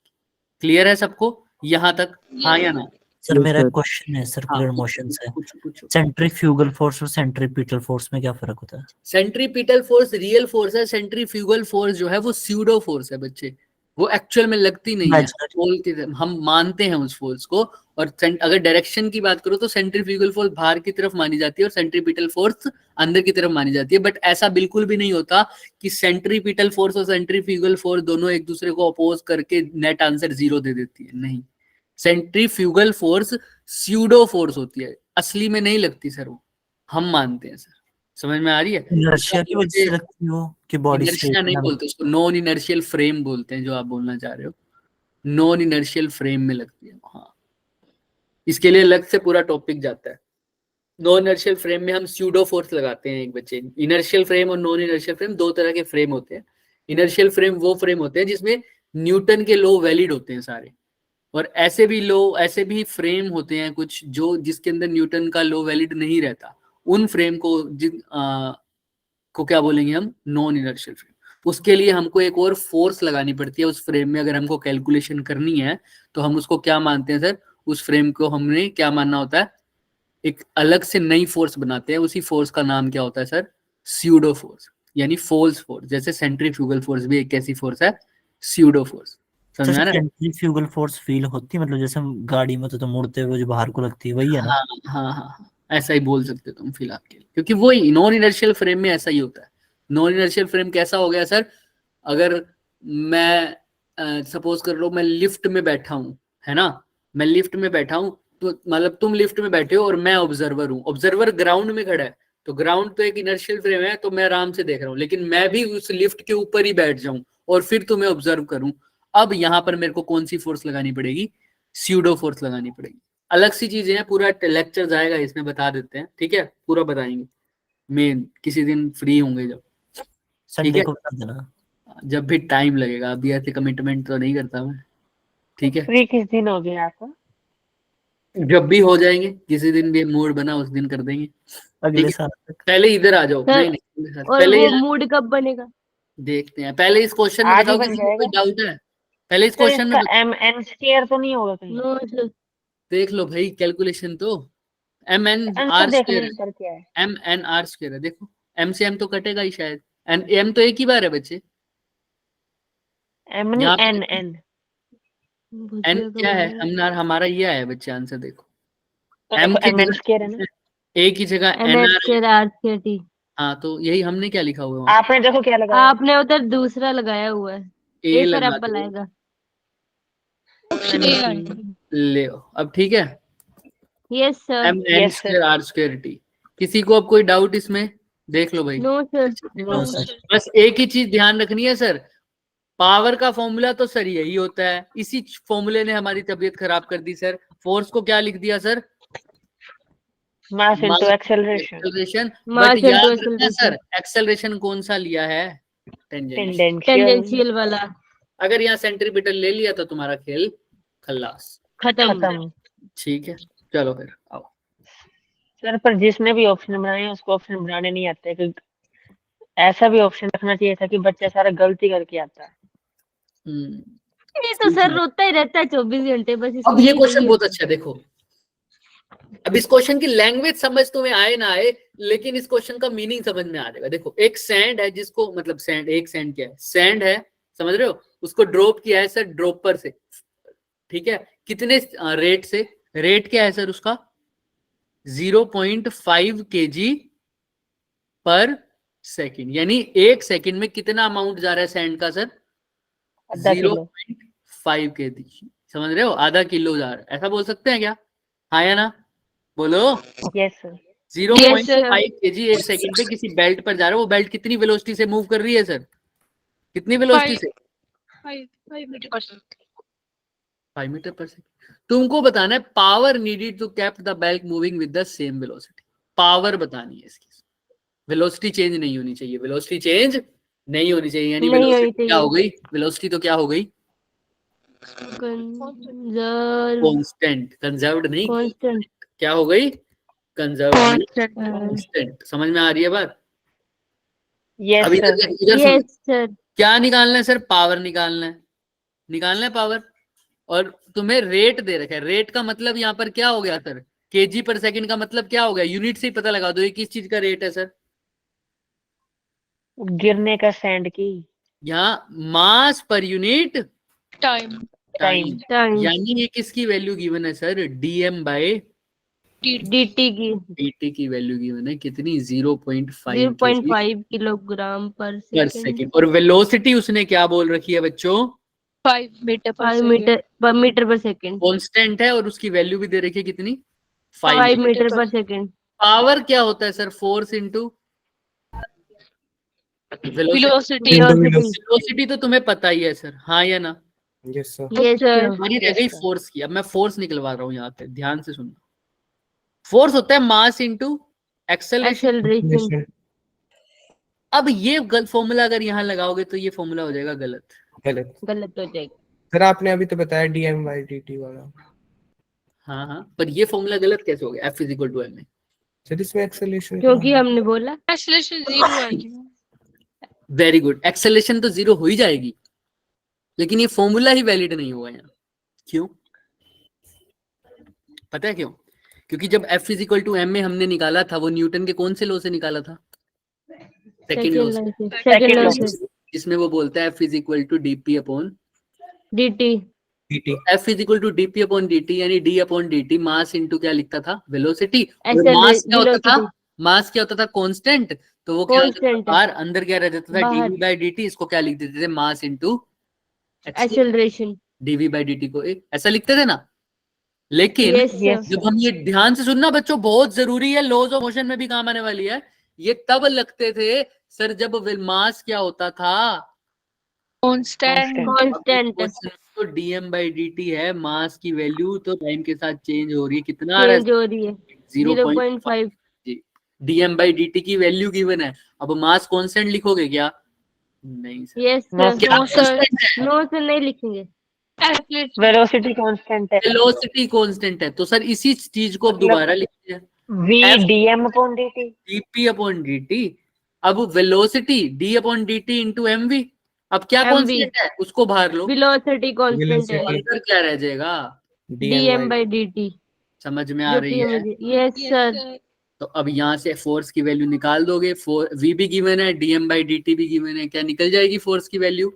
क्लियर है सबको यहाँ तक? हाँ या ना? सर Yes, मेरा sir. क्वेश्चन है सर्कुलर हाँ, मोशन से, पूछो। सेंट्रीफ्यूगल फोर्स और सेंट्रीपिटल फोर्स में क्या फर्क होता है? सेंट्रीपिटल फोर्स रियल फोर्स है, सेंट्रीफ्यूगल फोर्स जो है वो स्यूडो फोर्स है बच्चे, वो एक्चुअल में लगती नहीं है। Imaginary। हम मानते हैं उस फोर्स को। और अगर डायरेक्शन की बात करो तो सेंट्रीफ्यूगल फोर्स बाहर की तरफ मानी जाती है और सेंट्रीपिटल फोर्स अंदर की तरफ मानी जाती है। बट ऐसा बिल्कुल भी नहीं होता कि सेंट्रीपिटल फोर्स और सेंट्रीफ्यूगल फोर्स दोनों एक दूसरे को अपोज करके नेट आंसर 0 दे देती है। नहीं, सेंट्रीफ्यूगल फोर्स स्यूडो फोर्स होती है, असली में नहीं लगती सर, वो हम मानते हैं सर। समझ में आ रही है? इनर्शिया की वजह से लगती हो कि बॉडी इनर्शिया नहीं बोलते उसको, नॉन इनर्शियल फ्रेम बोलते हैं, जो आप बोलना चाह रहे हो नॉन इनर्शियल फ्रेम में लगती है। हाँ, इसके लिए अलग से पूरा टॉपिक जाता है। नॉन इनर्शियल फ्रेम में हम स्यूडो फोर्स लगाते हैं एक बच्चे। इनर्शियल फ्रेम और नॉन इनर्शियल फ्रेम दो तरह के फ्रेम होते हैं। इनर्शियल फ्रेम वो फ्रेम होते हैं जिसमें न्यूटन के लॉ वैलिड होते हैं सारे, और ऐसे भी फ्रेम होते हैं कुछ जो जिसके अंदर न्यूटन का लॉ वैलिड नहीं रहता। उन फ्रेम को क्या बोलेंगे हम? Non inertial frame. उसके लिए हमको एक और फोर्स लगानी पड़ती है उस फ्रेम में। अगर हमको कैलकुलेशन करनी है तो हम उसको क्या मानते हैं सर? उस फ्रेम को हमने क्या मानना होता है? एक अलग से नई फोर्स बनाते हैं। उसी फोर्स का नाम क्या होता है सर? स्यूडो फोर्स, यानी फॉल्स फोर्स। जैसे सेंट्रीफ्यूगल फोर्स भी एक ऐसी फोर्स है, स्यूडो फोर्स। समझा ना? सेंट्रीफ्यूगल फोर्स फील होती है, मतलब जैसे हम गाड़ी में तो मुड़ते हुए जो बाहर को लगती है वही है ना? हाँ, ऐसा ही बोल सकते हो तुम फिलहाल के लिए, क्योंकि वही नॉन इनर्शियल फ्रेम में ऐसा ही होता है। नॉन इनर्शियल फ्रेम कैसा हो गया सर? अगर मैं सपोज कर लो मैं लिफ्ट में बैठा हूँ, है ना, मैं लिफ्ट में बैठा हूँ, तो मतलब तुम लिफ्ट में बैठे हो और मैं ऑब्जर्वर हूँ। ऑब्जर्वर ग्राउंड में खड़ा है, तो ग्राउंड तो एक इनर्शियल फ्रेम है, तो मैं आराम से देख रहा हूँ। लेकिन मैं भी उस लिफ्ट के ऊपर ही बैठ जाऊं और फिर तुम्हें ऑब्जर्व करूं, अब यहाँ पर मेरे को कौन सी फोर्स लगानी पड़ेगी? स्यूडो फोर्स लगानी पड़ेगी। अलग सी चीजें हैं, पूरा लेक्चर जाएगा इसमें, बता देते हैं, ठीक है? पूरा बताएंगे मेन किसी दिन फ्री होंगे जब, ठीक संडे है? को बता देना, जब भी टाइम लगेगा। अभी ऐसे कमिटमेंट तो नहीं करता मैं, ठीक है? फ्री किस दिन हो गया आपका? जब भी हो जाएंगे, किसी दिन भी मूड बना उस दिन कर देंगे, ठीक अगले है? साल तक। पहले इधर आ जाओ। सर, नहीं, और पहले वो मूड कब बनेगा? देखते हैं। पहले इस क्वेश्चन में आज ही बताओ बन किसी को कोई जाएगा। डाउट है? पहले इस सर क्वेश्चन में इसका एन स्क्वायर तो नहीं होगा कहीं? No sir. देख लो भाई, कैलकुलेशन तो MN आंसर R देखने स्क्वायर सर क्या है? है, MN R स्क्वायर है। देखो M से M तो कटेगा ही शायद, M तो एक ही बार है बच्चे। एम नहीं, यहाँ पे एन एन N क्या है? हमारा ये आया बच्चे आंसर, देखो तो M देखो की एम एन स्क्वायर है ना। जगह एक ही जगह एम NR एच है। Square R square T. हाँ, तो यही हमने क्या लिखा हुआ है वहाँ? आपने देखो क्या लगाया? आपने उधर दूसरा लगाया हुआ है, A ए फॉर लगा एप्पल दो, आएगा। Option A aunty. ले अब ठीक है। Yes sir. MN Yes, sir. Square R square T। किसी को अब कोई डाउट इसमें? देख लो भाई, नो सर। No sir. बस एक ही चीज ध्यान रखनी है सर, पावर का फॉर्मूला तो सर यही होता है। इसी फॉर्मूले ने हमारी तबीयत खराब कर दी सर। फोर्स को क्या लिख दिया sir? Mass into acceleration. Acceleration. Mass but into याद रखना एक्सेलरेशन। सर, एक्सेलरेशन कौन सा लिया है? टेंजेंशियल। टेंडेंशियल। टेंजेंशियल वाला। अगर यहाँ सेंट्रीपिटल ले लिया तो तुम्हारा खेल खल्लास। खत्म। खत्म। ठीक है, चलो फिर आओ। सर पर जिसने भी ऑप्शन बनाए हैं उसको ऑप्शन बनाने नहीं आते, कि ऐसा भी ऑप्शन रखना चाहिए था कि बच्चा सारा गलती करके आता है। ये तो सर रोता ही रहता है 24 घंटे, बस इसको अब ये यही क्वेश्चन चाहिए बहुत होता अच्छा है, देखो अब इस क्वेश्चन की लैंग्वेज समझ तुम्हें आए ना आए, लेकिन इस क्वेश्चन का मीनिंग समझ में आ जाएगा। देखो एक सैंड है जिसको, मतलब सैंड, एक सैंड क्या है? सैंड है, समझ रहे हो? उसको ड्रॉप किया है सर ड्रॉपर से, ठीक है? कितने रेट से? रेट क्या है सर उसका? 0.5 kg पर सेकेंड, यानी एक सेकेंड में कितना अमाउंट जा रहा है सैंड का सर? आधा किलो। 0.5 kg। समझ रहे हो? आधा किलो जा रहा है, ऐसा बोल सकते हैं क्या? हाँ या ना? बोलो। Yes sir. 0.5 kg एक सेकंड पे किसी बेल्ट पर जा रहा है, वो बेल्ट कितनी वेलोसिटी से मूव कर रही है सर? कितनी वेलोसिटी से? 5 मीटर पर सेकंड। 5 मीटर पर सेकंड। तुमको बताना है power needed to keep the belt moving with the same velocity. Power बतानी है इसकी, वेलोसिटी चेंज नहीं होनी चाहिए, वेलोसिटी चेंज नहीं होनी चाहिए, यानी नहीं होनी वेलोसिटी क्या चाहिए। हो गई? वेलोसिटी तो क्या हो गई? कांस्टेंट, कंजर्व्ड नहीं, कांस्टेंट। क्या हो गई? कंजर्व्ड नहीं, कांस्टेंट। कांस्टेंट। समझ में आ रही है बात? यस अब सर। इधर सुनो, यस सर। क्या निकालना है सर? पावर निकालना है, निकालना है पावर। और तुम्हें रेट दे रखा है, रेट का मतलब यहाँ पर क्या हो गया सर? केजी पर सेकंड का मतलब क्या हो गया? यूनिट से ही पता लगा दो ये किस चीज का रेट है सर। गिरने का सैंड की यहाँ मास पर यूनिट टाइम। Time, time. यानी ये किसकी वैल्यू गिवन है सर? डीएम बाय डीटी की dt की वैल्यू गिवन है कितनी? 0.5 0.5 किलोग्राम पर पर सेकंड। सेकंड। और वेलोसिटी उसने क्या बोल रखी है बच्चों? 5 मीटर पर 5 सेकंड। मीटर पर सेकंड। कांस्टेंट है और उसकी वैल्यू भी दे रखी है कितनी? 5 5 मीटर पर सेकंड। पावर क्या होता है sir? Force into velocity. Velocity तो तुम्हें पता ही है सर, हाँ या ना? Yes sir. Yes sir. हमारी रह Yes, गई sir. फोर्स की। अब मैं फोर्स निकलवा रहा हूँ यहाँ पे, ध्यान से सुनना। फोर्स होता है मास इंटू एक्सेलरेशन। एक्सेलरेशन। अब ये फॉर्मूला अगर यहाँ लगाओगे तो ये फॉर्मूला हो जाएगा गलत। गलत। गलत हो जाएगा। सर आपने अभी तो बताया dm/dt वाला। हाँ हाँ, पर ये फॉर्मूला गलत कैसे हो गया? F = ma। सर इसमें एक्सेलरेशन क्योंकि हमने बोला एक्सेलरेशन 0 आएगी। वेरी गुड, एक्सेलरेशन तो 0 हो ही जाएगी, लेकिन ये फॉर्मूला ही वैलिड नहीं होगा यहाँ। क्यों? पता है क्यों? क्योंकि जब F = m में हमने निकाला था, वो न्यूटन के कौन से लॉ से निकाला था? सेकंड लॉ से, सेकंड लॉ से। जिसमें वो बोलता है F = dp/dt। dt। F = dp/dt, यानी d/dt मास इंटू क्या लिखता था? वेलोसिटी। मास क्या होता था? मास क्या होता था? कांस्टेंट। तो वो क्या होता था? बाहर, अंदर क्या रह जाता था? dv/dt। इसको क्या लिख देते थे? Mass into acceleration. dv/dt को ऐसा लिखते थे ना। लेकिन yes, जब हम ये ध्यान से सुनना बच्चों, बहुत जरूरी है, लॉज ऑफ मोशन में भी काम आने वाली है। ये तब लगते थे सर जब मास क्या होता था? कांस्टेंट। तो dm/dt है, मास की वैल्यू तो टाइम के साथ चेंज हो रही है। कितना आ रहा है? चेंज हो रही है। 0.5। dm/dt की वैल्यू गिवन है। अब मास कांस्टेंट लिखोगे क्या? नहीं सर। Yes No, sir. क्या No, sir. कांस्टेंट है? नो सर, नहीं लिखेंगे। वेलोसिटी कांस्टेंट है। वेलोसिटी कांस्टेंट है। तो सर इसी चीज को अब मतलब दोबारा लिखिए, v F dm/dt। dp/dt। अब वेलोसिटी d/dt इंटू mv। अब क्या MV कांस्टेंट है? उसको बाहर लो, वेलोसिटी कांस्टेंट है। अंदर क्या रह जाएगा? dm/dt समझ में आ जो रही कि है? Yes sir. तो अब यहाँ से फोर्स की वैल्यू निकाल दोगे। v भी गिवन है, dm/dt भी गिवन है, क्या निकल जाएगी फोर्स की value?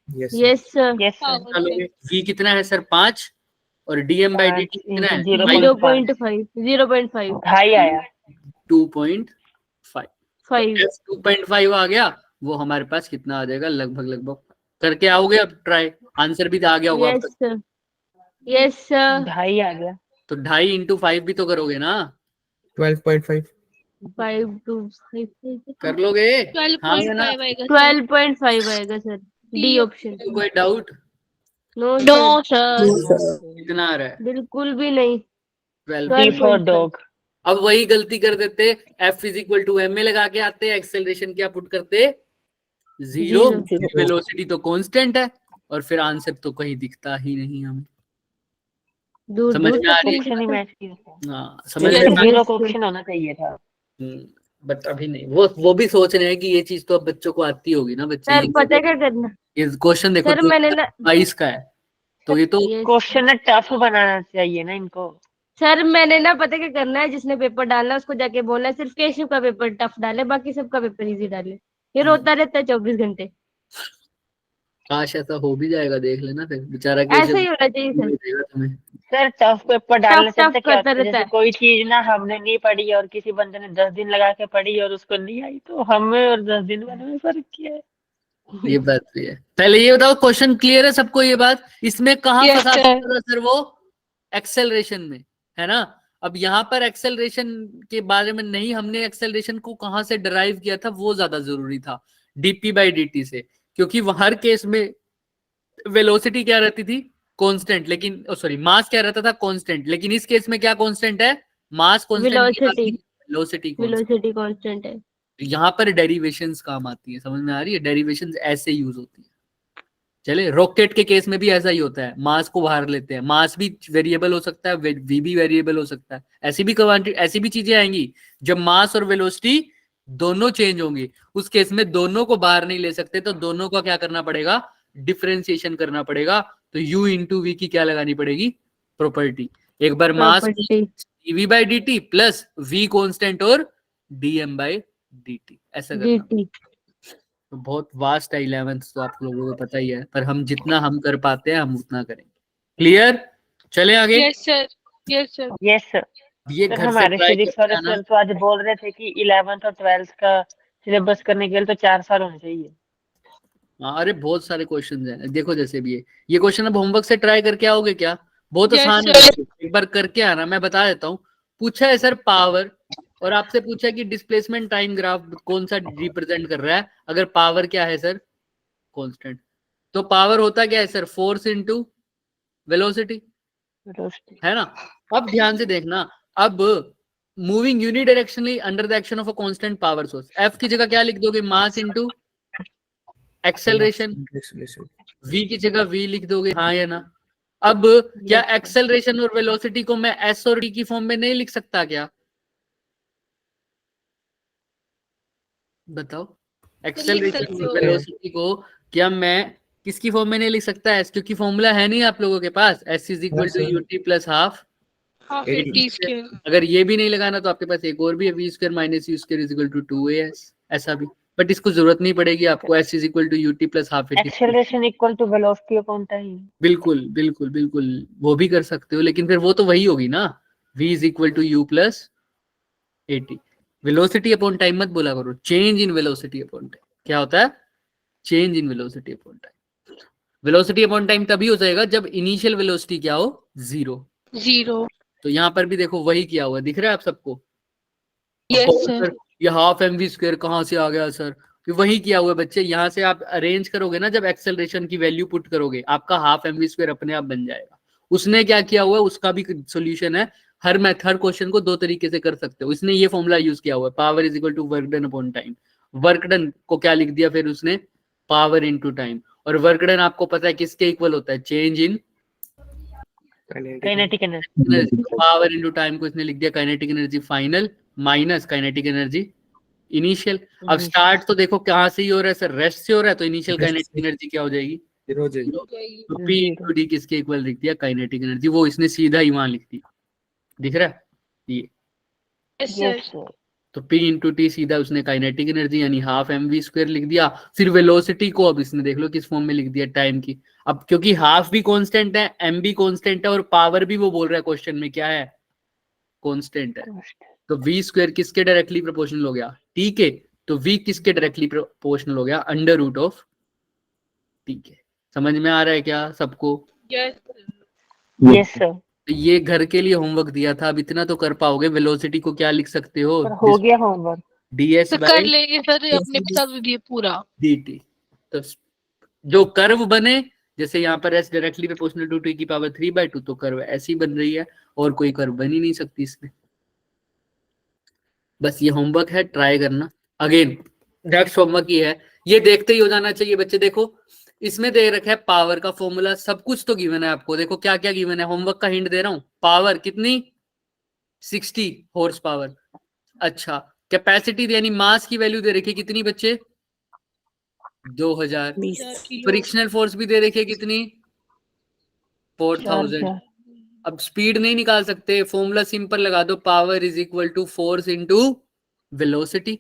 Yes sir. Yes sir. निकालोगे। v कितना है सर? 5। और dm/dt कितना है? 0.5 0.5 ढाई आया। 2.5। 5 तो 2.5 आ गया। वो हमारे पास कितना आ जाएगा? लगभग करके आओगे अब ट्राई, आंसर भी आ गया होगा अब यस तक। सर। Yes sir. ढाई आ गया। तो 2.5 × 5 भी तो करोगे ना? 12.5। 5 to 5 कर लोगे? हाँ या ना? 12.5 आएगा। 12.5 आएगा सर। D option. कोई doubt? No no sir, sir. कितना आ रहा है? बिल्कुल भी नहीं। 12। D for dog। अब वही गलती कर देते, F = ma लगा के आते, एक्सेलरेशन क्या पुट करते? 0। वेलोसिटी तो कांस्टेंट है, और फिर आंसर तो कहीं दिखता ही नहीं हमें। दूर समझ दूर में आ रही है? ऑप्शन ही मैच किया। हाँ, समझ में आ रही जीरो का ऑप्शन होना चाहिए था। है। बट अभी नहीं, वो भी सोच रहे हैं कि ये चीज तो अब बच्चों को आती होगी ना। बच्चे सर पता है क्या करना? ये क्वेश्चन देखो, सर मैंने ना 22 का है, तो ये तो Yes, क्वेश्चन ना टफ बनाना चाहिए ना इनको। सर मैंने ना पता है क्या करना है, जिसने पेपर डालना है उसको जाके बोलना है सिर्फ केशव का पेपर टफ डाले, बाकी सबका पेपर इजी डाले। ये रोता रहता है 24 घंटे। काश ऐसा हो भी जाएगा, देख लेना फिर बेचारा ऐसा ही होना चाहिए सर। देगा तुम्हें। सर टफ पेपर डालने से टफ तो क्या करता होता है, रहता जैसे है। कोई चीज ना हमने नहीं पढ़ी और किसी बंदे ने 10 दिन लगा के पढ़ी और उसको नहीं आई, तो हमें और 10 दिन वाले में फर्क क्या है? ये बात भी है। पहले ये बताओ, क्वेश्चन क्लियर है सबको? ये बात इसमें कहाँ Yes, फंसा sir. सकता था सर? वो एक्सेलरेशन में है ना। अब यहाँ पर एक्सेलरेशन के बारे में नहीं, हमने एक्सेलरेशन को कहाँ से डराइव किया था वो ज्यादा जरूरी था, dp/dt से, क्योंकि हर केस में वेलोसिटी क्या रहती थी, कांस्टेंट, लेकिन सॉरी मास क्या रहता था, कांस्टेंट, लेकिन इस केस में क्या कांस्टेंट है, mass constant, velocity velocity constant है। यहाँ पर डेरिवेशंस काम आती है, समझ में आ रही है, डेरिवेशंस ऐसे यूज होती है। चले रॉकेट के केस में भी ऐसा ही होता है, मास को बाहर लेते हैं, मास भी वेरिएबल हो सकता है, वी भी वेरिएबल हो सकता है, ऐसी भी चीजें आएंगी जब मास और वेलोसिटी दोनों चेंज होंगी, उस केस में दोनों को बाहर नहीं ले सकते, तो दोनों का क्या करना पड़ेगा, डिफरेंशिएशन करना पड़ेगा, तो u इंटू वी की क्या लगानी पड़ेगी, प्रॉपर्टी, एक बार मास dv/dt प्लस v कांस्टेंट और dm/dt, ऐसा करना। तो बहुत वास्ट है 11th, तो आप लोगों को पता ही है, पर हम जितना हम कर पाते हैं हम उतना करेंगे। क्लियर, चले आगे। Yes sir, yes sir. Yes sir. ये सर घर से हमारे ट्राई फिजिक्स वाले सर तो आज बोल रहे थे कि 11th और 12th का सिलेबस करने के लिए तो 4 साल होने चाहिए। हाँ, अरे बहुत सारे क्वेश्चन हैं, देखो जैसे भी ये क्वेश्चन अब होमवर्क से ट्राई करके आओगे क्या, बहुत आसान है, एक बार करके आना, मैं बता देता हूँ। पूछा है सर पावर, और आपसे पूछा है कि डिस्प्लेसमेंट टाइम ग्राफ कौन सा रिप्रेजेंट कर रहा है, अगर पावर क्या है सर, कांस्टेंट, तो पावर होता क्या है सर, फोर्स इनटू वेलोसिटी, है ना। अब ध्यान से देखना, अब moving unidirectionally under the action of a constant power source, F की जगह क्या लिख दोगे, मास इनटू एक्सेलरेशन, v की जगह v लिख दोगे, हाँ या ना। अब क्या एक्सेलरेशन और वेलोसिटी को मैं s और t की फॉर्म में नहीं लिख सकता क्या, बताओ, एक्सेलरेशन और वेलोसिटी को क्या मैं किसकी फॉर्म में नहीं लिख सकता, s, क्योंकि फॉर्मूला है नहीं आप लोगों के पास, s is equal to ut plus half t square. अगर ये भी नहीं लगाना तो आपके पास एक और भी है, v square minus u square is equal to 2as, ऐसा भी, बट इसको जरूरत नहीं पड़ेगी आपको, s is equal to ut plus half acceleration equal to velocity upon time. बिल्कुल बिल्कुल बिल्कुल, वो भी कर सकते हो, लेकिन फिर वो तो वही होगी ना, v is equal to u plus at, velocity upon time मत बोला करो, change in velocity upon time, क्या होता है, change in velocity upon time. Velocity upon time तभी हो जाएगा जब इनिशियल वेलोसिटी क्या हो, 0। तो यहाँ पर भी देखो वही किया हुआ दिख रहा है आप सबको, यस सर। ये हाफ mv स्क्वायर कहाँ से आ गया सर, फिर वही किया हुआ है बच्चे, यहाँ से आप अरेंज करोगे ना, जब एक्सेलरेशन की वैल्यू पुट करोगे आपका हाफ mv स्क्वायर अपने आप बन जाएगा। उसने क्या किया हुआ है उसका भी सोल्यूशन है, हर क्वेश्चन को दो तरीके से कर सकते हो, इसने ये फॉर्मूला यूज किया हुआ है, power is equal to work done upon time, work done को क्या लिख दिया फिर उसने, पावर इनटू टाइम, और वर्क डन आपको पता है किसके इक्वल होता है, change in kinetic energy, power into time को इसने लिख दिया kinetic energy final minus kinetic energy initial. अब स्टार्ट तो देखो कहाँ से ही हो रहा है सर, रेस्ट से हो रहा है, तो इनिशियल काइनेटिक एनर्जी क्या हो जाएगी, तो P इंटू डी किसके इक्वल लिख दिया, काइनेटिक एनर्जी, वो इसने सीधा ही वहां लिख दिया, दिख रहा है ये, यस सर। तो P इंटू टी सीधा उसने काइनेटिक एनर्जी यानी हाफ mv स्क्वायर लिख दिया। फिर वेलोसिटी को अब इसने देख लो किस फॉर्म में लिख दिया, टाइम की, अब क्योंकि हाफ भी कांस्टेंट है, m भी कांस्टेंट है, और पावर भी वो बोल रहा है क्वेश्चन में क्या है, कांस्टेंट है, तो v स्क्वायर किसके डायरेक्टली प्रोपोर्शनल हो गया, t के, तो v किसके डायरेक्टली प्रोपोर्शनल हो गया, अंडर रूट ऑफ t के। समझ में आ रहा है क्या सबको, यस सर। तो ये घर के लिए होमवर्क दिया था, अब इतना तो कर पाओगे, वेलोसिटी को क्या लिख सकते हो, हो गया होमवर्क, ds तो कर लेंगे सर, अपने साथ ये पूरा dt, तो जो कर्व बने, जैसे यहाँ पर s directly proportional to t की पावर 3/2, तो कर्व ऐसी बन रही है, और कोई कर्व बन ही नहीं सकती इसमें। बस ये होमवर्क है, ट्राई करना। अगेन नेक्स्ट होमवर्क ये है, ये देखते ही हो जाना चाहिए बच्चे। देखो इसमें दे रखा है पावर का फॉर्मूला, सब कुछ तो गिवन है आपको, देखो क्या क्या गिवन है, होमवर्क का हिंट दे रहा हूँ, पावर कितनी 60 हॉर्स पावर, अच्छा कैपेसिटी यानी मास की वैल्यू दे रखी है कितनी बच्चे, 2000, फ्रिक्शनल फोर्स भी दे रखी है कितनी 4000। अब स्पीड नहीं निकाल सकते, फॉर्मूला सिंपल लगा दो, power is equal to force into velocity,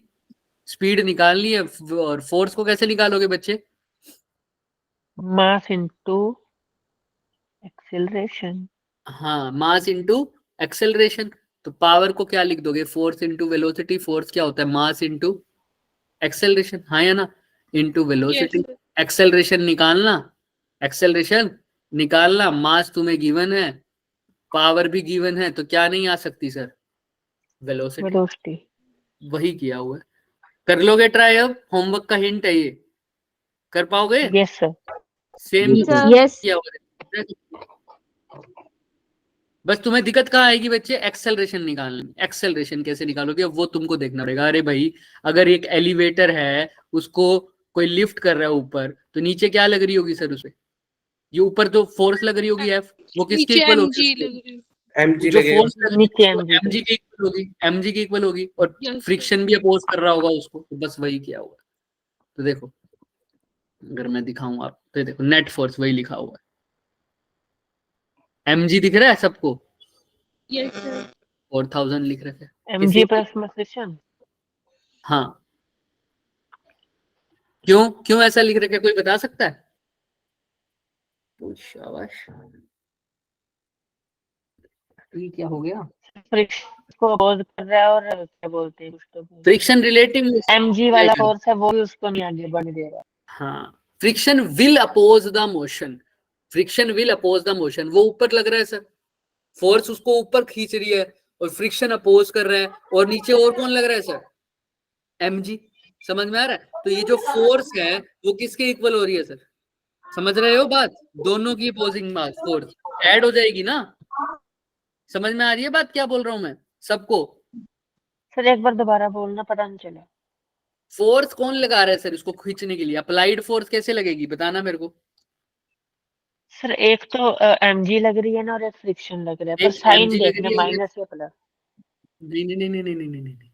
speed निकालनी है, और फोर्स को कैसे निकालोगे बच्चे, मास इनटू एक्सेलरेशन, हाँ मास इनटू एक्सेलरेशन, तो पावर को क्या लिख दोगे, फोर्स इनटू वेलोसिटी, फोर्स क्या होता है मास इनटू एक्सेलरेशन, हाँ या ना, इनटू वेलोसिटी, एक्सेलरेशन निकालना, एक्सेलरेशन निकालना, मास तुम्हें गिवन है पावर भी गिवन है, तो क्या नहीं आ सकती सर? वेलोसिटी। वेलोसिटी। वही किया हुआ है। कर लोगे ट्राई? अब होमवर्क का हिंट है ये, कर पाओगे? Yes sir. Same Yes, sir. Yes किया हुआ है। बस तुम्हें दिक्कत कहाँ आएगी बच्चे? एक्सेलरेशन निकालने में। एक्सेलरेशन कैसे निकालोगे अब वो तुमको देखना पड़ेगा। अरे भाई, अगर एक एलिवेटर है, उसको कोई लिफ्ट कर रहा है ऊपर, तो नीचे क्या लग रही होगी सर उसे? ये ऊपर तो फोर्स लग रही होगी F, वो किसके नीचे इक्वल mg होगी? लग रही है। एमजी जो लगेगा। फोर्स लग रही नीचे है mg mg के इक्वल होगी, mg के इक्वल होगी, और Yes, फ्रिक्शन भी अपोज कर रहा होगा उसको, तो बस वही किया हुआ। तो देखो, अगर मैं दिखाऊं आप, तो देखो नेट फोर्स वही लिखा हुआ है। mg दिख रहा है सबको? yes sir. 4000 लिख रखे हैं। mg plus friction. हाँ, क्यों क्यों ऐसा लिख रखा है, कोई बता सकता है? तो शाबाश। ये क्या हो गया? फ्रिक्शन को अपोज कर रहा है, और क्या बोलते हैं कुछ तो फ्रिक्शन रिलेटिव mg वाला फोर्स है, वो भी उसको नहीं आगे बढ़ने दे रहा। हाँ, friction will oppose the motion. Friction will oppose the motion. वो ऊपर लग रहा है सर, फोर्स उसको ऊपर खींच रही है और फ्रिक्शन अपोज कर रहा है, और नीचे और कौन लग रहा है सर? mg। समझ में आ रहा है? तो ये जो फोर्स है वो किसके इक्वल हो रही है सर? समझ रहे हो बात? दोनों की अपोजिंग मास फोर्स ऐड हो जाएगी ना। समझ में आ रही है बात क्या बोल रहा हूं मैं सबको? सर एक बार दोबारा बोलना, पता नहीं चला। फोर्स कौन लगा रहा है सर इसको खींचने के लिए? अप्लाइड फोर्स कैसे लगेगी बताना मेरे को। सर एक तो mg लग रही है ना, और एक फ्रिक्शन लग रहा है, पर एक साइन mg लग देखना रही है, माइनस या प्लस। नहीं नहीं नहीं नहीं नहीं नहीं नहीं,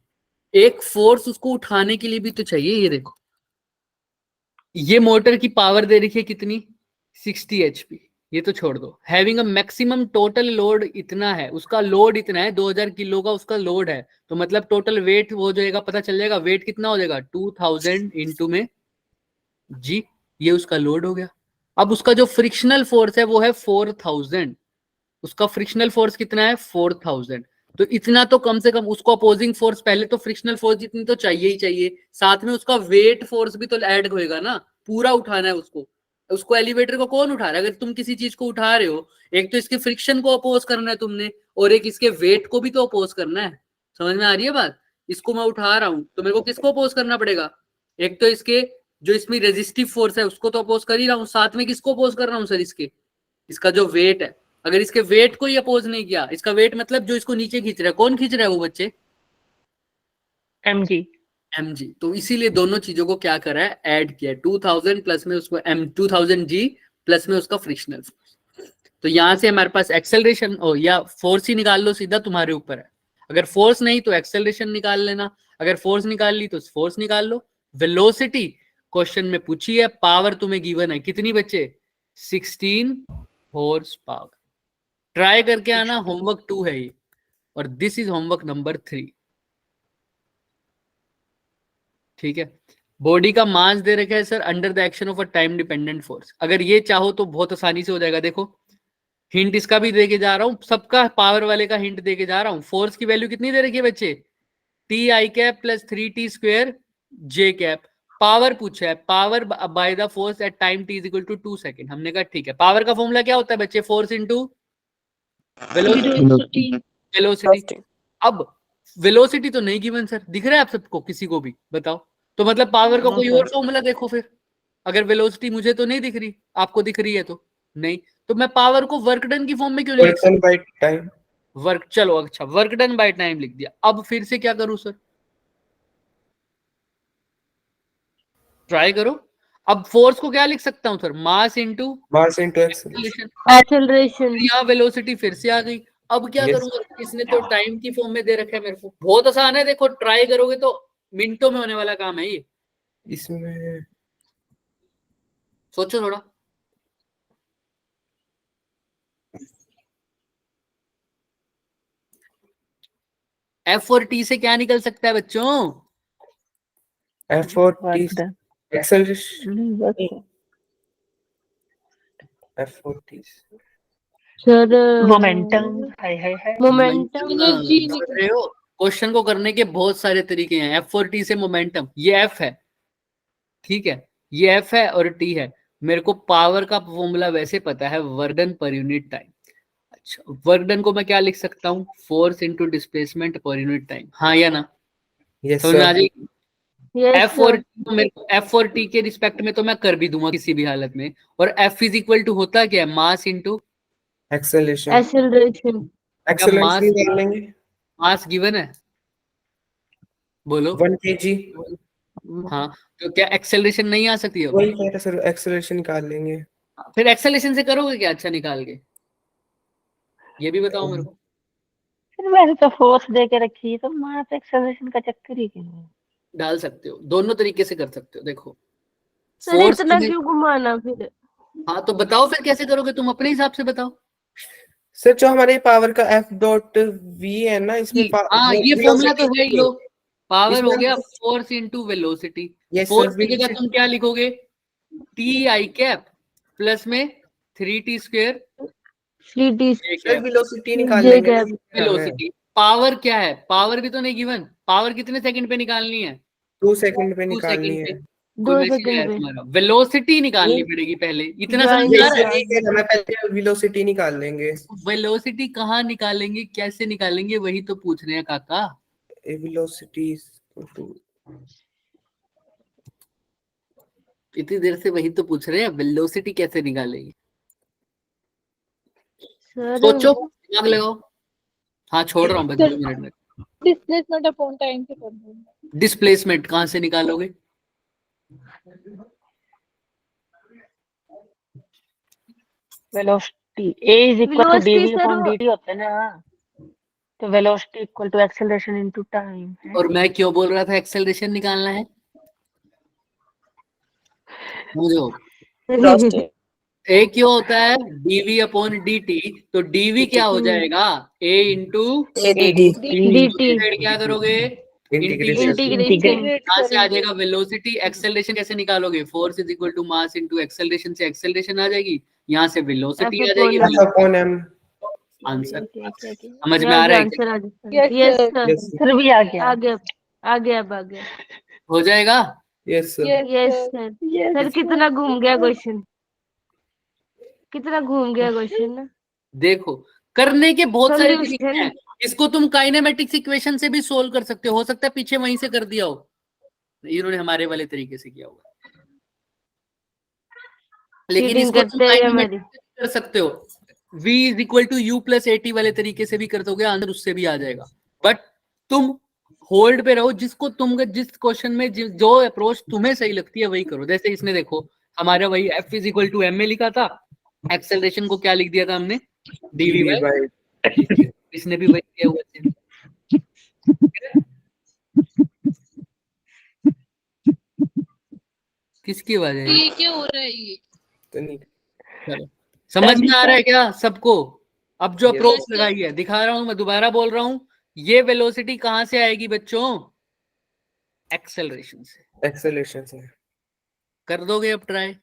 एक फोर्स उसको उठाने के लिए भी तो चाहिए। ये देखो, ये मोटर की पावर दे रखी है कितनी? 60 HP। ये तो छोड़ दो, having a maximum total load इतना है, उसका लोड इतना है, 2000 किलो का उसका लोड है, तो मतलब टोटल वेट हो जाएगा, पता चल जाएगा वेट कितना हो जाएगा, 2000 इंटू में जी, ये उसका लोड हो गया। अब उसका जो फ्रिक्शनल फोर्स है वो है 4000। उसका फ्रिक्शनल फोर्स कितना है? 4000। तो इतना तो कम से कम उसको अपोजिंग फोर्स, पहले तो फ्रिक्शनल फोर्स जितनी तो चाहिए ही चाहिए, साथ में उसका वेट फोर्स भी तो ऐड होएगा ना, पूरा उठाना है उसको। उसको एलिवेटर को कौन उठा रहा है? अगर तुम किसी चीज को उठा रहे हो, एक तो इसके फ्रिक्शन को अपोज करना है तुमने, और एक इसके वेट को भी तो अपोज करना है। समझ में आ रही है बात? इसको मैं उठा रहा हूं तो मेरे को किसको अपोज करना पड़ेगा? एक तो इसके जो इसमें रेजिस्टिव फोर्स है उसको तो अपोज कर ही रहा हूँ, साथ में किसको अपोज कर रहा हूँ सर? इसका जो वेट है। अगर इसके वेट को ही अपोज नहीं किया, इसका वेट मतलब जो इसको नीचे खींच रहा है, कौन खींच रहा है वो बच्चे? mg। तो इसीलिए दोनों चीजों को क्या करा है? ऐड किया। 2000 प्लस में उसको 2000 g प्लस में उसका फ्रिक्शनल फोर्स। तो यहां से हमारे पास एक्सेलरेशन या फोर्स ही निकाल लो, सीधा तुम्हारे ऊपर है। अगर फोर्स नहीं तो एक्सेलरेशन निकाल लेना, अगर फोर्स निकाल ली तो फोर्स निकाल लो। वेलोसिटी क्वेश्चन में पूछी है, पावर तुम्हें गिवन है कितनी बच्चे? 16 हॉर्स पावर। ट्राई करके आना, होमवर्क 2 है ये, और दिस इज होमवर्क नंबर 3। ठीक है। बॉडी का मास दे रखा है sir, under the action of a time dependent force. अगर ये चाहो तो बहुत आसानी से हो जाएगा। देखो, हिंट इसका भी देके जा रहा हूं, सबका पावर वाले का हिंट देके जा रहा हूं। फोर्स की वैल्यू कितनी दे रखी है बच्चे? T I cap plus 3t square J cap. Power पूछा है, power by the force at time t is equal to 2 second. हमने कहा ठीक है। पावर का फॉर्मूला क्या होता है बच्चे? Force into Velocity. वेलोसिटी। अब वेलोसिटी तो नहीं गिवन सर, दिख रहा है आप सबको? किसी को भी बताओ तो, मतलब पावर का कोई और फॉर्मूला देखो फिर। अगर वेलोसिटी मुझे तो नहीं दिख रही, आपको दिख रही है तो नहीं, तो मैं पावर को वर्क डन की फॉर्म में क्यों नहीं लिख वर्क बाय टाइम। वर्क, चलो अच्छा, वर्क डन बाय टाइम लिख दिया। अब फिर से क्या करूं सर? ट्राई करो। अब फोर्स को क्या लिख सकता हूं sir? Mass into acceleration. Acceleration. यहाँ वेलोसिटी फिर से आ गई। अब क्या Yes. करूंगा? इसने तो टाइम की फॉर्म में दे रखा है मेरे को, बहुत आसान है। देखो, ट्राई करोगे तो मिनटों में होने वाला काम है ये। इसमें सोचो थोड़ा। F और T से क्या निकल सकता है बच्चों? F और T एक्सेलरेशन। F और T सर मोमेंटम। हाय हाय हाय। मोमेंटम। Energy समझ रहे हो? क्वेश्चन को करने के बहुत सारे तरीके हैं। F और T से मोमेंटम, ये F है, ठीक है, ये F है और T है। मेरे को पावर का फॉर्मूला वैसे पता है, वर्क डन पर यूनिट टाइम। अच्छा, वर्क डन को मैं क्या लिख सकता हूँ? फोर्स इनटू डिस्प्लेसमेंट पर यूनिट टाइम, हाँ या ना? यस समझ में आ सर। जाएगी? यस एफ और सर। T तो मेरे को एफ और टी के रिस्पेक्ट में तो मैं कर भी दूंगा किसी भी हालत में। और एफ इज इक्वल टू होता क्या है? मास इनटू, एक्सेलरेशन। एक्सेलरेशन। क्या एक्सेलरेशन मास, निकाल लेंगे। मास गिवन है? बोलो। 1 kg। हाँ, तो क्या एक्सेलरेशन नहीं आ सकती अब? वही कह रहे सर, एक्सेलरेशन निकाल लेंगे। फिर एक्सेलरेशन से करोगे क्या अच्छा निकाल के? ये भी बताओ मेरे को। फिर मैंने तो फोर्स दे के रखी है, तो मास एक्सेलरेशन का चक्कर ही क्यों है? डाल सकते हो, दोनों तरीके से कर सकते हो। देखो सर फोर्स इतना क्यों घुमाना फिर? हाँ तो बताओ फिर कैसे करोगे, तुम अपने हिसाब से बताओ। सर जो हमारे पावर का F डॉट V है ना, इसमें हाँ ये फॉर्मूला तो है ही लो। पावर इसमें हो हम गया तो- force into velocity. Yes, sir, force की जगह velocity- तुम क्या लिखोगे? टी आई कैप प्लस में 3t square 3t sir velocity निकाल जे लेंगे ना, कैप। निकालना है। वेलोसिटी। पावर क्या है? पावर भी तो नहीं गिवन। पावर कितने सेकंड पे निकालनी है? 2 सेकंड पे 2 निकालनी सेकंड है। पे। कोई 2 मैसेज आया सेकंड पे। तुम्हारा? वेलोसिटी निकालनी पड़ेगी पहले, इतना Join समझ में आ रहा है? करा। यही कह रहा मैं, पहले वेलोसिटी निकाल लेंगे। वेलोसिटी कहाँ निकालेंगे, कैसे निकालेंगे, वही तो पूछ रहे हैं काका। वेलोसिटी इतनी देर से वही तो पूछ रहे हैं, वेलोसिटी कैसे निकालेंगे? सर सोचो, दिमाग लगाओ। हाँ छोड़ रहा हूँ बस 2 मिनट में। डिस्प्लेसमेंट अपॉन टाइम से कर दूंगा। डिस्प्लेसमेंट कहाँ से निकालोगे? Velocity A is equal to velocity dv sir upon dt होता है ना, तो velocity equal to acceleration into time है। और मैं क्यों बोल रहा था एक्सेलरेशन निकालना है? समझो, ए क्यों होता है? dv अपॉन dt, तो dv क्या हो जाएगा? a इंटू dt क्या करोगे? इंटीग्रेशन। इंटीग्रेशन। यहाँ से आ जाएगा वेलोसिटी। एक्सेलरेशन कैसे निकालोगे? Force is equal to mass into acceleration, से एक्सेलरेशन आ जाएगी, यहाँ से वेलोसिटी आ जाएगी। F upon m। Answer okay समझ में आ रहा है? आंसर आ जाता Yes, है। Yes sir. Sir. Yes sir भी आ गया। आ गया आ गया अब आ गया। हो जाएगा। Yes sir. Yes, yes sir. Sir. Sir कितना घूम गया क्वेश्चन, कितना घूम गया क्वेश्चन ना। देखो करने के बहुत सारे तरीके Solution। हैं। इसको तुम काइनेमेटिक्स इक्वेशन से भी सोल्व कर सकते हो सकता है पीछे वहीं से कर दिया हो, इन्होंने हमारे वाले तरीके से किया होगा। लेकिन चीटिंग इसको तुम करते हैं हमारी। काइनेमेटिक्स से कर सकते हो। v is equal to U plus AT वाले तरीके से भी कर दोगे, आंसर उससे भी आ जाएगा। बट तुम होल्ड पे रहो, जिसको तुम जिस क्वेश्चन में जो अप्रोच तुम्हें सही लगती है वही करो। जैसे इसने देखो हमारा वही f is equal to m में लिखा था, एक्सेलरेशन को क्या लिख दिया था हमने? dv dv bye. by इसने भी वही किया हुआ है। किसकी आवाज है? ये क्या हो रहा है ये? तो नहीं। चलो समझ में आ रहा है क्या सबको? अब जो Yes. अप्रोच लगाई है दिखा रहा हूं, मैं दोबारा बोल रहा हूं, ये वेलोसिटी कहां से आएगी बच्चों? एक्सेलरेशन से। एक्सेलरेशन से। कर दोगे अब ट्राई?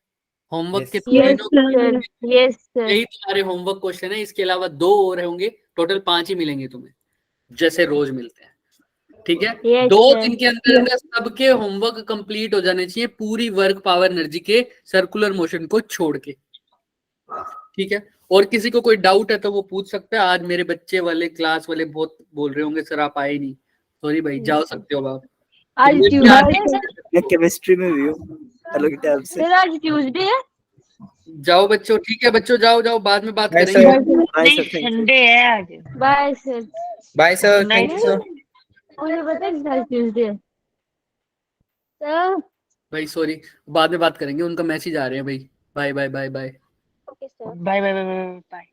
Homework Yes. के यस तीनों सर। Yes sir. यही तुम्हारे होमवर्क क्वेश्चन है, इसके अलावा 2 और होंगे, टोटल 5 ही मिलेंगे तुम्हें, जैसे रोज मिलते हैं। ठीक है, Yes, 2 sir. दिन के अंदर सबके होमवर्क कंप्लीट हो जाने चाहिए, पूरी वर्क पावर एनर्जी के सर्कुलर मोशन को छोड़ के। ठीक है, और किसी को कोई डाउट है तो वो पूछ सकता है। आज मेरे बच्चे वाले क्लास वाले बहुत बोल रहे होंगे सर आप आए नहीं, सॉरी भाई, जाओ सकते हो आप। आज तो ट्यूसडे है सर। मैं केमिस्ट्री में भी हूँ अलग टैब से। सर आज ट्यूसडे है। जाओ बच्चों, ठीक है बच्चों, जाओ जाओ, बाद में बात Bye, करेंगे। sir. बाय नहीं सर, थैंक यू। संडे है आज। Bye sir. Bye sir, Night, thank you sir. मुझे पता है आज ट्यूसडे है सर। भाई सॉरी, बाद में बात करेंगे, उनका मैसेज आ रहे हैं भाई। Bye bye bye bye. Okay sir. Bye bye bye bye.